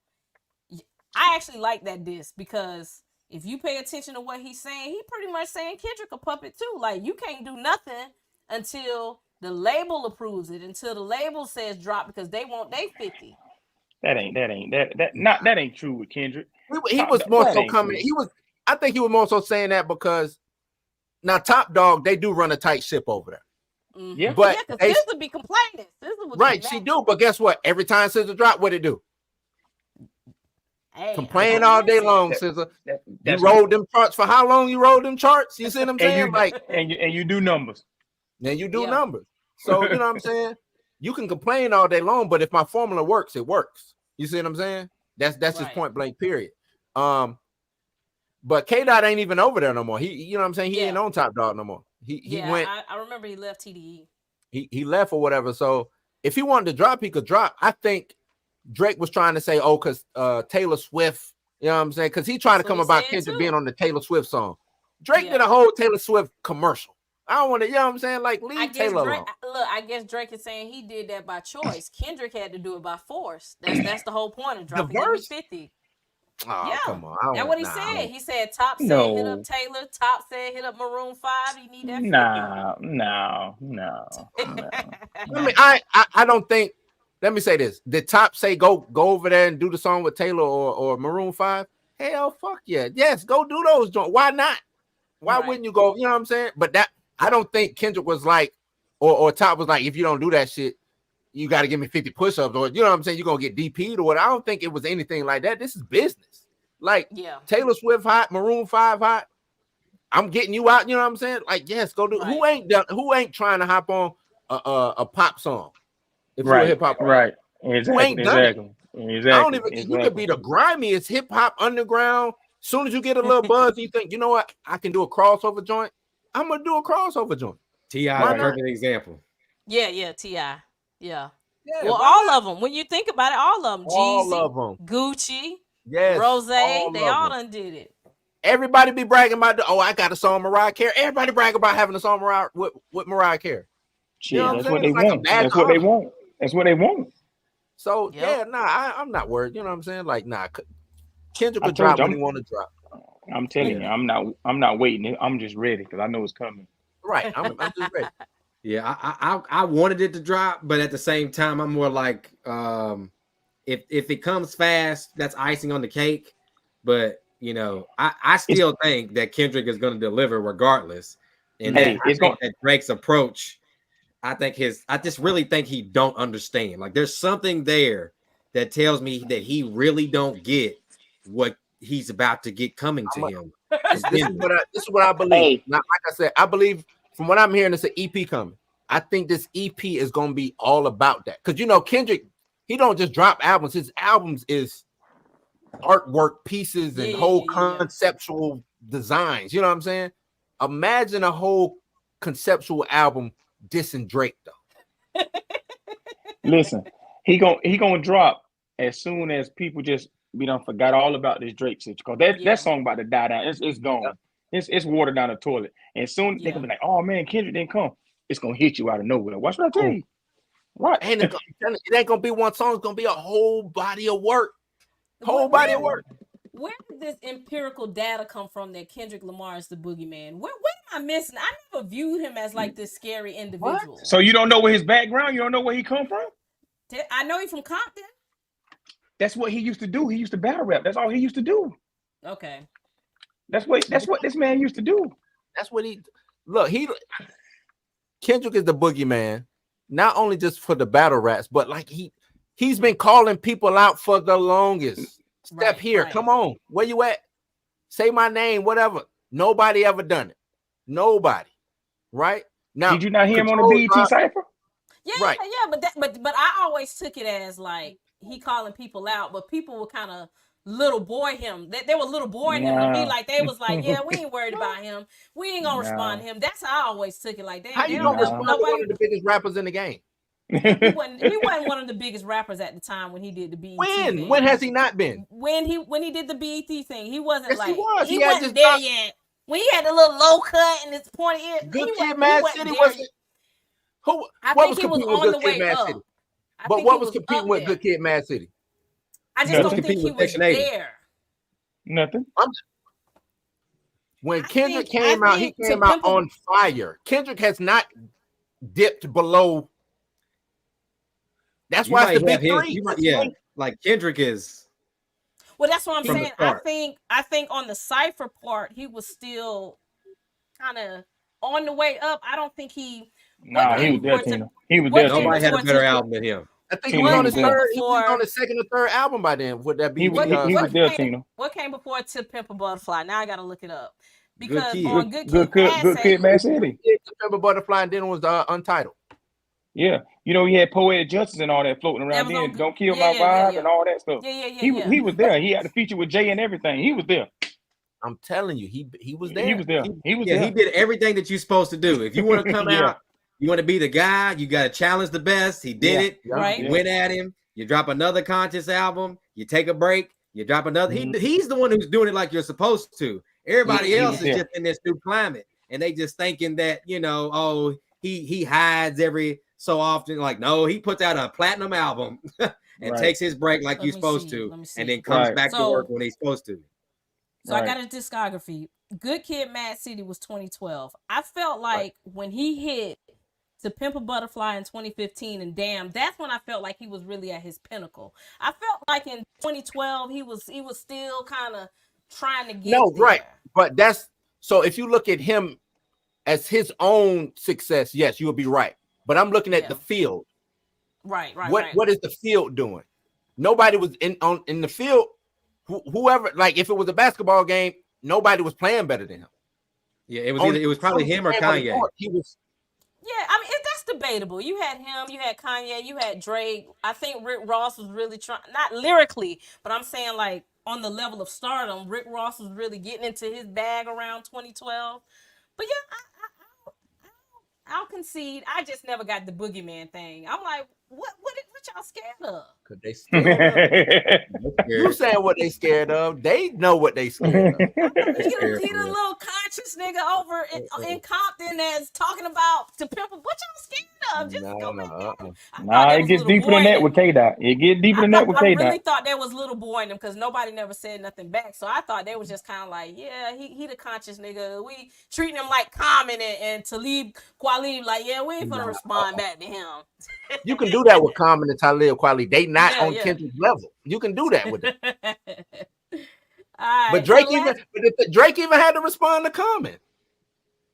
I actually like that diss because if you pay attention to what he's saying, he pretty much saying Kendrick a puppet too. Like you can't do nothing until the label approves it, until the label says drop because they want they 50. That ain't true with Kendrick. He was more so coming. I think he was more so saying that because now Top Dog, they do run a tight ship over there. Mm-hmm. Yeah, but SZA be complaining. Right, she do. But guess what? Every time SZA drop, what it do? Hey, complain all day long, SZA. You rolled them charts for how long? You rolled them charts? You see what I'm saying? And you do numbers. And you do numbers. So you know what I'm saying? You can complain all day long, but if my formula works, it works. You see what I'm saying? That's just point blank. Period. But K-Dot ain't even over there no more. You know what I'm saying? He ain't on Top Dog no more. He went. I remember he left TDE. He left or whatever. So if he wanted to drop, he could drop. I think Drake was trying to say, oh, because Taylor Swift, you know what I'm saying? Because he tried to come about Kendrick being on the Taylor Swift song. Drake did a whole Taylor Swift commercial. I don't want to, you know what I'm saying? Like, leave Taylor alone. Look, I guess Drake is saying he did that by choice. Kendrick had to do it by force. That's the whole point of dropping 50. Oh, yeah, come on. That's what he said. He said Top said hit up Taylor. Top said hit up Maroon 5. He need that. No. I mean, I don't think. Let me say this: did Top say go over there and do the song with Taylor or Maroon 5? Hell, fuck yeah, yes, go do those joints. Why not? Why wouldn't you go? You know what I'm saying? But that I don't think Kendrick was like, or Top was like, if you don't do that shit, you got to give me 50 push-ups, or you know what I'm saying, you're gonna get DP'd or what. I don't think it was anything like that. This is business. Like Taylor Swift hot, Maroon 5 hot. I'm getting you out, you know what I'm saying? Like, yes, go do who ain't trying to hop on a pop song? If you're a hip hop, right? Exactly. I don't even you could be the grimiest hip hop underground. As soon as you get a little buzz, you think, you know what, I can do a crossover joint. I'm gonna do a crossover joint. T.I. is a perfect example. Yeah, T.I. Yeah. Well, all of them. When you think about it, all of them. All Jeezy, of them. Gucci, yes, Rose, they all done did it. Everybody be bragging about I got a song Mariah Carey. Everybody brag about having a song with Mariah Carey. You know that's what they want. That's what they want. That's what they want. So I'm not worried. You know what I'm saying? Like, Kendrick will drop when he want to drop. I'm telling you, I'm not waiting. I'm just ready because I know it's coming. Right. I'm just ready. Yeah, I wanted it to drop, but at the same time, I'm more like, if it comes fast, that's icing on the cake. But you know, I still think that Kendrick is going to deliver regardless. And that Drake's approach, I just really think he don't understand. Like, there's something there that tells me that he really don't get what he's about to get coming to him. This is what I believe. Now, like I said, I believe from what I'm hearing, it's an EP coming. I think this EP is going to be all about that. Because, you know, Kendrick, he don't just drop albums. His albums is artwork pieces and whole conceptual designs. You know what I'm saying? Imagine a whole conceptual album dissing Drake, though. Listen, he gonna drop as soon as people just forgot all about this Drake situation. Because that song about to die down. It's gone. It's watered down the toilet. And soon they gonna be like, oh man, Kendrick didn't come. It's gonna hit you out of nowhere. Watch what I tell you. Right. And it ain't gonna be one song. It's gonna be a whole body of work. Whole body of work. Where did this empirical data come from that Kendrick Lamar is the boogeyman? What am I missing? I never viewed him as like this scary individual. So you don't know where his background? You don't know where he come from? I know he's from Compton. That's what he used to do. He used to battle rap. That's all he used to do. Okay. That's what this man used to do. That's what Kendrick is the boogeyman, not only just for the battle raps, but like he's been calling people out for the longest. Step here, come on, where you at? Say my name, whatever. Nobody ever done it. Nobody, right? Now, did you not hear him on the BET Cypher? Yeah, but I always took it as like he calling people out, but people were kind of little boy him. They were little boying him to be like they was like, yeah, we ain't worried about him. We ain't gonna respond to him. That's how I always took it. Like, damn, how you gonna respond to one of the biggest rappers in the game? He wasn't one of the biggest rappers at the time when he did the BET thing. When has he not been? When he did the BET thing, he wasn't yes, like he wasn't there yet. When he had the little low cut and his pointy ear, Good Kid, Mad City wasn't. I think he was on the way up. But what was competing with Good Kid, Mad City? I just don't think he was there. Nothing. When Kendrick came out, he came out on fire. Kendrick has not dipped below. That's why it's the big three. Like Kendrick is. Well, that's what I'm saying. I think on the Cypher part, he was still kind of on the way up. I don't think he. Nah, he was there, Tina. He was there. Nobody had a better album than him. I think he was on his third. He was on his second or third album by then. Would that be? He was there, Tina. What came before To Pimp a Butterfly? Now I got to look it up because Good Kid, Mad City. To Pimp a Butterfly, and then it was Untitled. Yeah, you know, he had Poetic Justice and all that floating around then. Don't Kill My Vibe and all that stuff. He was there. He had the feature with Jay and everything. He was there. I'm telling you, he was there. He was there. He did everything that you're supposed to do. If you want to come out, you want to be the guy, you got to challenge the best. He did it. Right. You went at him. You drop another conscious album. You take a break. You drop another. He's the one who's doing it like you're supposed to. Everybody else is just in this new climate, and they just thinking that, you know, oh, he hides every so often. Like, no, he puts out a platinum album and takes his break like you're supposed to, and then comes back to work when he's supposed to. So I got a discography. Good Kid, Mad City was 2012. I felt like when he hit To Pimp a Butterfly in 2015 and Damn, that's when I felt like he was really at his pinnacle. I felt like in 2012 he was still kind of trying to get there. Right. But that's so if you look at him as his own success, yes, you will be right. But I'm looking at the field. Right. What is the field doing? Nobody was in the field. Whoever, like if it was a basketball game, nobody was playing better than him. Yeah, it was probably him or Kanye. He was. Yeah, I mean that's debatable. You had him, you had Kanye, you had Drake. I think Rick Ross was really trying, not lyrically, but I'm saying like on the level of stardom, Rick Ross was really getting into his bag around 2012. But yeah, I'll concede. I just never got the boogeyman thing. I'm like, what y'all scared of? Cause they scared of. You saying what they scared of? They know what they scared of. He the little conscious nigga over in Compton that's talking about To Pimp. What y'all scared of? Just it gets deeper than that with K-Dot. It gets deeper than that with K-Dot. I really thought that was little boy in them because nobody never said nothing back. So I thought they was just kind of like, yeah, he the conscious nigga. We treating him like Common and Talib Kweli, like, yeah, we ain't gonna respond back to him. You can do that with Common and Talib Kweli. They not on Kendrick's level. You can do that with them. Right, but Drake even had to respond to Common.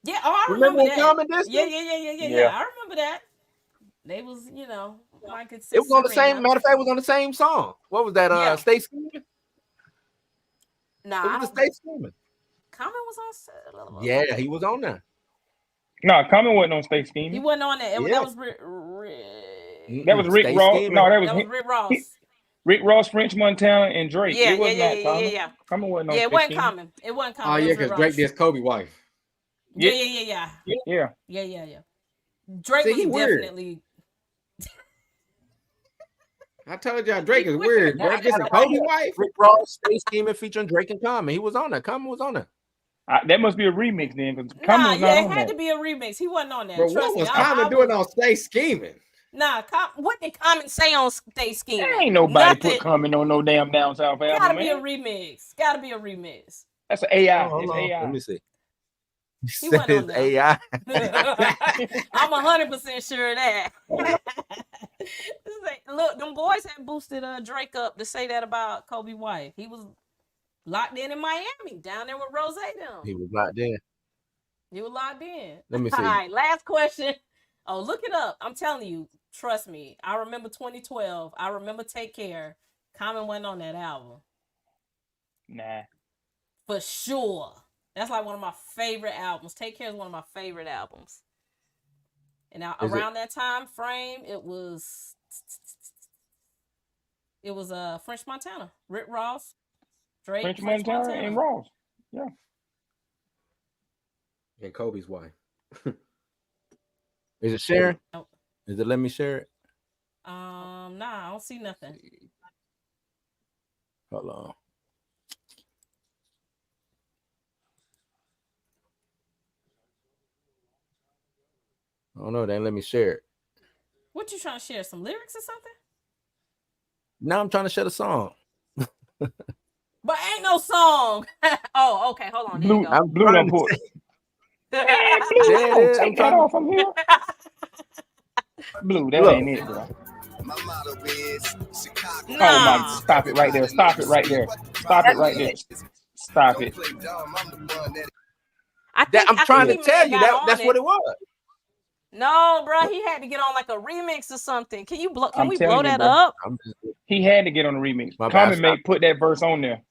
Yeah, I remember that. Common did? Yeah. I remember that. They was, you know, it was on the same. Matter of fact, it was on the same song. What was that? Stay Scheming. Nah, it was Stay Scheming. Common was on. Yeah, he was on there. No, Common wasn't on Stay Scheming. He wasn't on that. That was Rick Ross. No, that was Rick Ross. Rick Ross, French Montana, and Drake. Yeah, it was not Common. Yeah. Common wasn't on. Yeah, it wasn't Common. It wasn't Common. Oh yeah, because Drake did Kobe wife. Yeah. Drake was definitely. I told y'all Drake is weird, bro. This is Kobe wife. Rick Ross, Stay Scheming featuring Drake and Common. He was on there. Common was on there. That must be a remix then, because It had to be a remix. He wasn't on that. Bro, what was Common doing on Stay Scheming? Nah, what did Common say on Stay Scheming? There ain't nobody Nothing. put comment on no damn Down South album, Gotta man. be a remix. Gotta be a remix. That's an AI. Hold It's on. AI. Let me see. He He said went on it's there. AI. I'm 100% sure of that. Look, them boys had boosted Drake up to say that about Kobe wife. He was locked in Miami, down there with Rose them. He was locked in. He was locked in. Let me see. All right, last question. Oh, look it up. I'm telling you, trust me. I remember 2012. I remember Take Care. Common went on that album. Nah. For sure. That's like one of my favorite albums. Take Care is one of my favorite albums. And now around that time frame, it was French Montana, Rick Ross, Drake, French Montana and Ross. Yeah. And Kobe's wife. Is it sharing? Nope. Is it let me share it? Nah, I don't see nothing. Hold on. I don't know. They ain't let me share it. What you trying to share? Some lyrics or something? Now I'm trying to share the song. But ain't no song. Oh, okay. Hold on. There you go. Blue done put. There it is. Take that off from here. Blue, that ain't it, bro. Nah. Oh my! Stop it right there! Stop it right there! Stop it right there! Stop it! I'm trying to tell you that's what it was. No, bro, he had to get on like a remix or something. Can we blow that bro. up? He had to get on the remix. My bad, Common stop. put that verse on there.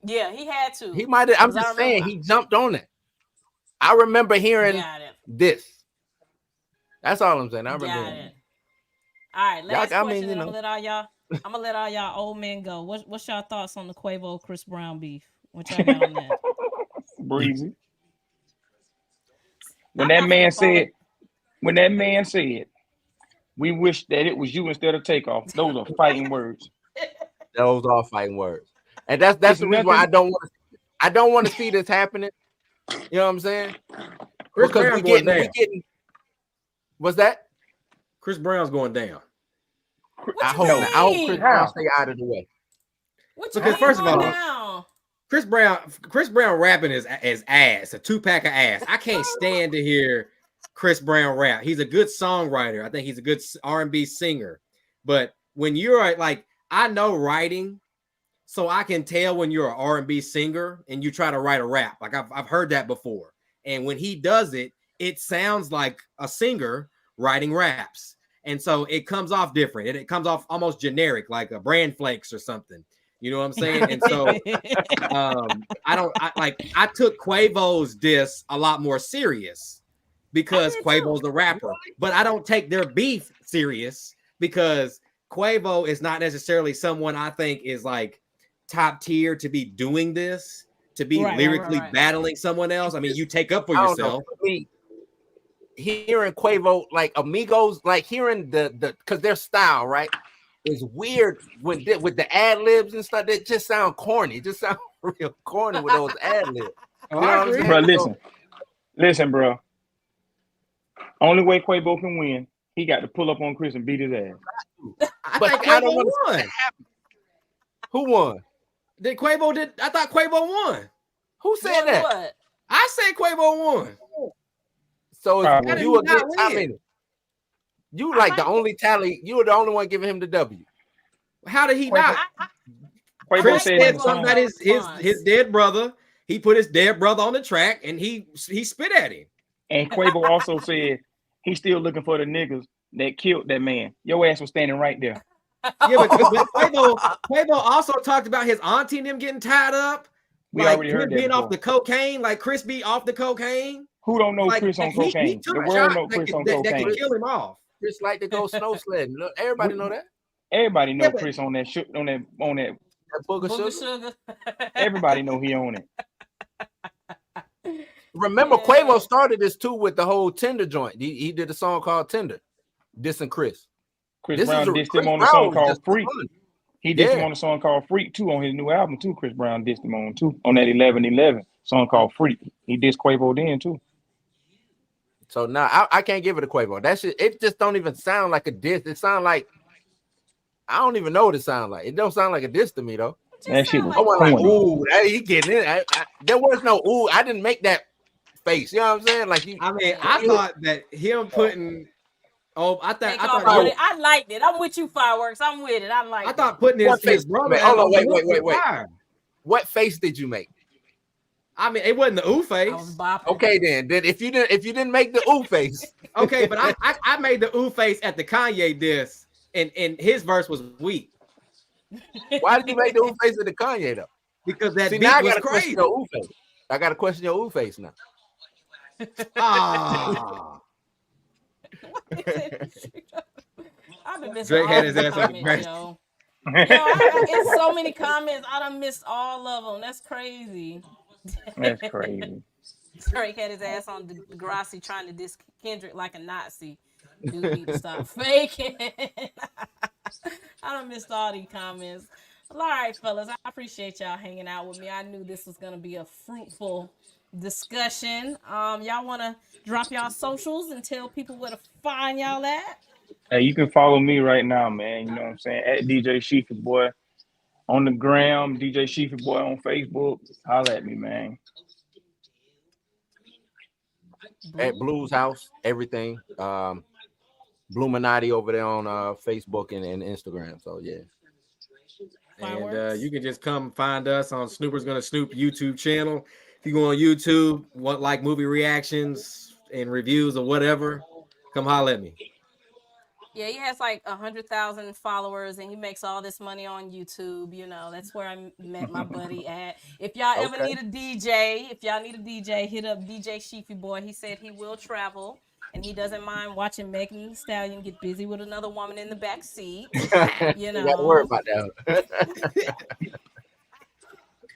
Yeah, he had to. He might have. I'm just saying he jumped on it. I remember hearing this. That's all I'm saying. I remember. Got it. All right, last Y'all, question. I mean, I'm gonna let all y'all old men go. What's y'all thoughts on the Quavo Chris Brown beef? What y'all got on that? Breezy. When that man said, we wish that it was you instead of Takeoff. Those are fighting words. Those are fighting words, and that's the reason why I don't want to see this happening. You know what I'm saying? Chris Because Brown's we getting. What's that? Chris Brown's going down. I hope Chris Brown stay out of the way. Because first of all, Chris Brown rapping is ass, a 2-pack of ass. I can't stand to hear Chris Brown rap. He's a good songwriter. I think he's a good R&B singer. But when you're like, I know writing, so I can tell when you're an R&B singer and you try to write a rap. Like I've heard that before. And when he does it, it sounds like a singer writing raps. And so it comes off different. And it comes off almost generic, like a Brand Flakes or something. You know what I'm saying? And so I took Quavo's diss a lot more serious because Quavo's the rapper. But I don't take their beef serious because Quavo is not necessarily someone I think is like top tier to be doing this, to be lyrically battling someone else. I mean, you take up for yourself. Hearing Quavo, like Amigos, like hearing the because their style, right, is weird with the ad libs and stuff. That just sound corny. It just sound real corny with those ad libs. You know what I'm saying? Bro, listen, bro. Only way Quavo can win, he got to pull up on Chris and beat his ass. I don't won. Who won? I thought Quavo won. Who said that? What? I said Quavo won. So you against how many? You like the only tally. You were the only one giving him the W. How did he not? Quavo said something about his dead brother. He put his dead brother on the track and he spit at him. And Quavo also said he's still looking for the niggas that killed that man. Your ass was standing right there. Yeah, but Quavo also talked about his auntie and them getting tied up. We like already heard that being before. off the cocaine, like Chris be off the cocaine. Who don't know Chris on cocaine? The world know Chris on cocaine. That can kill him off. Chris like to go snow sledding. Look, everybody know that. Everybody know Chris on that shit on that booger sugar. Everybody know he on it. Remember, Quavo started this too with the whole Tinder joint. He did a song called Tinder, dissing Chris. Chris Brown dissed him on the song called Freak. He dissed him on the song called Freak too on his new album too. Chris Brown dissed him on too on that 11:11 song called Freak. He dissed Quavo then too. So now I can't give it a Quavo. That shit, it just don't even sound like a diss. It sound like I don't even know what it sound like. It don't sound like a diss to me though. That shit was I was like, corny. ooh, he getting it. There was no ooh. I didn't make that face. You know what I'm saying? Like I mean, I thought that him putting. Oh, I liked it. I'm with you, Fireworks. I'm with it. I like. I thought putting his brother. Hold on, wait. What face did you make? I mean, it wasn't the ooh face. Okay, then if you didn't make the ooh face. Okay, but I made the ooh face at the Kanye diss, and his verse was weak. Why did you make the ooh face at the Kanye though? Because that beat now was crazy. I gotta question your ooh face now. Ah. I've been missing Drake all had his the ass on the comments, yo. It's so many comments. I done missed all of them. That's crazy. That's crazy. Drake had his ass on Degrassi trying to diss Kendrick like a Nazi. Dude need to stop faking. I done missed all these comments. Well, all right, fellas. I appreciate y'all hanging out with me. I knew this was gonna be a fruitful discussion. Y'all want to drop y'all socials and tell people where to find y'all at? Hey, you can follow me right now, man. You know what I'm saying? At DJ Sheafy Boy on the gram, DJ Sheafy Boy on Facebook. Holla at me, man. At Blues House, everything. Bluminati over there on Facebook and Instagram. So yeah. And you can just come find us on Snooper's Gonna Snoop YouTube channel. If you go on YouTube, want like movie reactions and reviews or whatever, come holler at me. Yeah, he has like 100,000 followers, and he makes all this money on YouTube. You know, that's where I met my buddy at. If y'all ever need a DJ, hit up DJ Sheafy Boy. He said he will travel, and he doesn't mind watching Megan Thee Stallion get busy with another woman in the back seat. You know, gotta worry about that.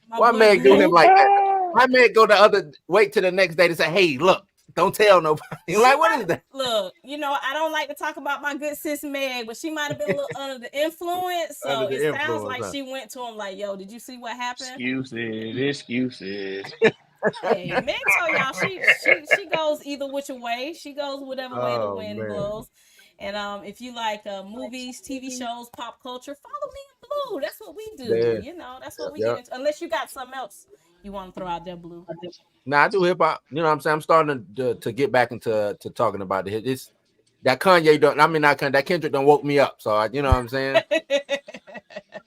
Why Meg do him like that? Why Meg wait till the next day to say, "Hey, look, don't tell nobody." Like, what is that? Look, you know, I don't like to talk about my good sis Meg, but she might have been a little under the influence. So it sounds like she went to him like, "Yo, did you see what happened?" Excuses. Hey, Meg told y'all she goes either which way. She goes whatever way the wind blows. And if you like movies, TV shows, pop culture, follow me in Blue. That's what we do. Yeah. You know, that's what we get into. Unless you got something else you want to throw out there, Blue. Nah, I do hip hop. You know what I'm saying? I'm starting to get back into talking about it. It's that Kanye don't. I mean, not Kanye. That Kendrick don't woke me up. So you know what I'm saying?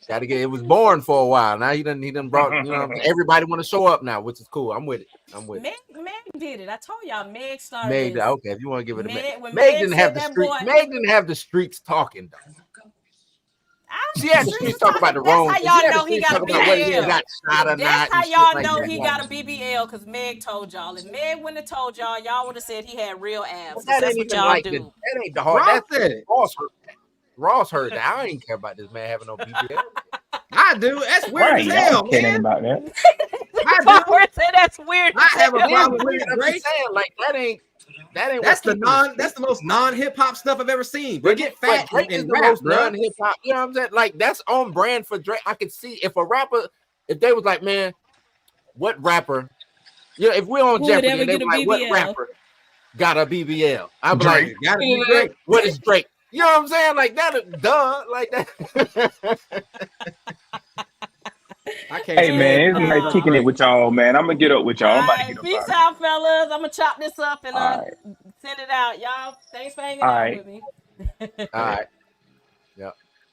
Got to get. It was born for a while. Now he done brought. You know, everybody want to show up now, which is cool. I'm with it. Meg did it. I told y'all Meg started. Meg, okay, if you want to give it a Meg. Meg didn't have the street. Boy, Meg didn't have the streets talking though. She had the streets talking about the wrong. That's how y'all know he got a BBL. That's how y'all know he got a BBL because Meg told y'all. If Meg wouldn't have told y'all, y'all would have said he had real abs. That's what y'all do. That ain't the hard. Ross heard that. I ain't care about this man having no BBL. I do. That's weird as hell, man. About that. I do. Say that's weird. I have a problem with it. I'm saying like that ain't. That's the most non-hip hop stuff I've ever seen. But get fat and rap, bro. Hip hop. You know what I'm saying? Like that's on brand for Drake. I could see if a rapper, if they was like, man, what rapper? You know, if we're on Jeopardy, they like, what rapper got a BBL? I'm like, what is Drake? You know what I'm saying? Like that, duh, like that. Hey man, it's nice kicking it with y'all, man. I'm gonna get up with y'all. I'm about to get up. Peace out, fellas. I'm gonna chop this up and send it out, y'all. Thanks for hanging out with me. All right. Yep.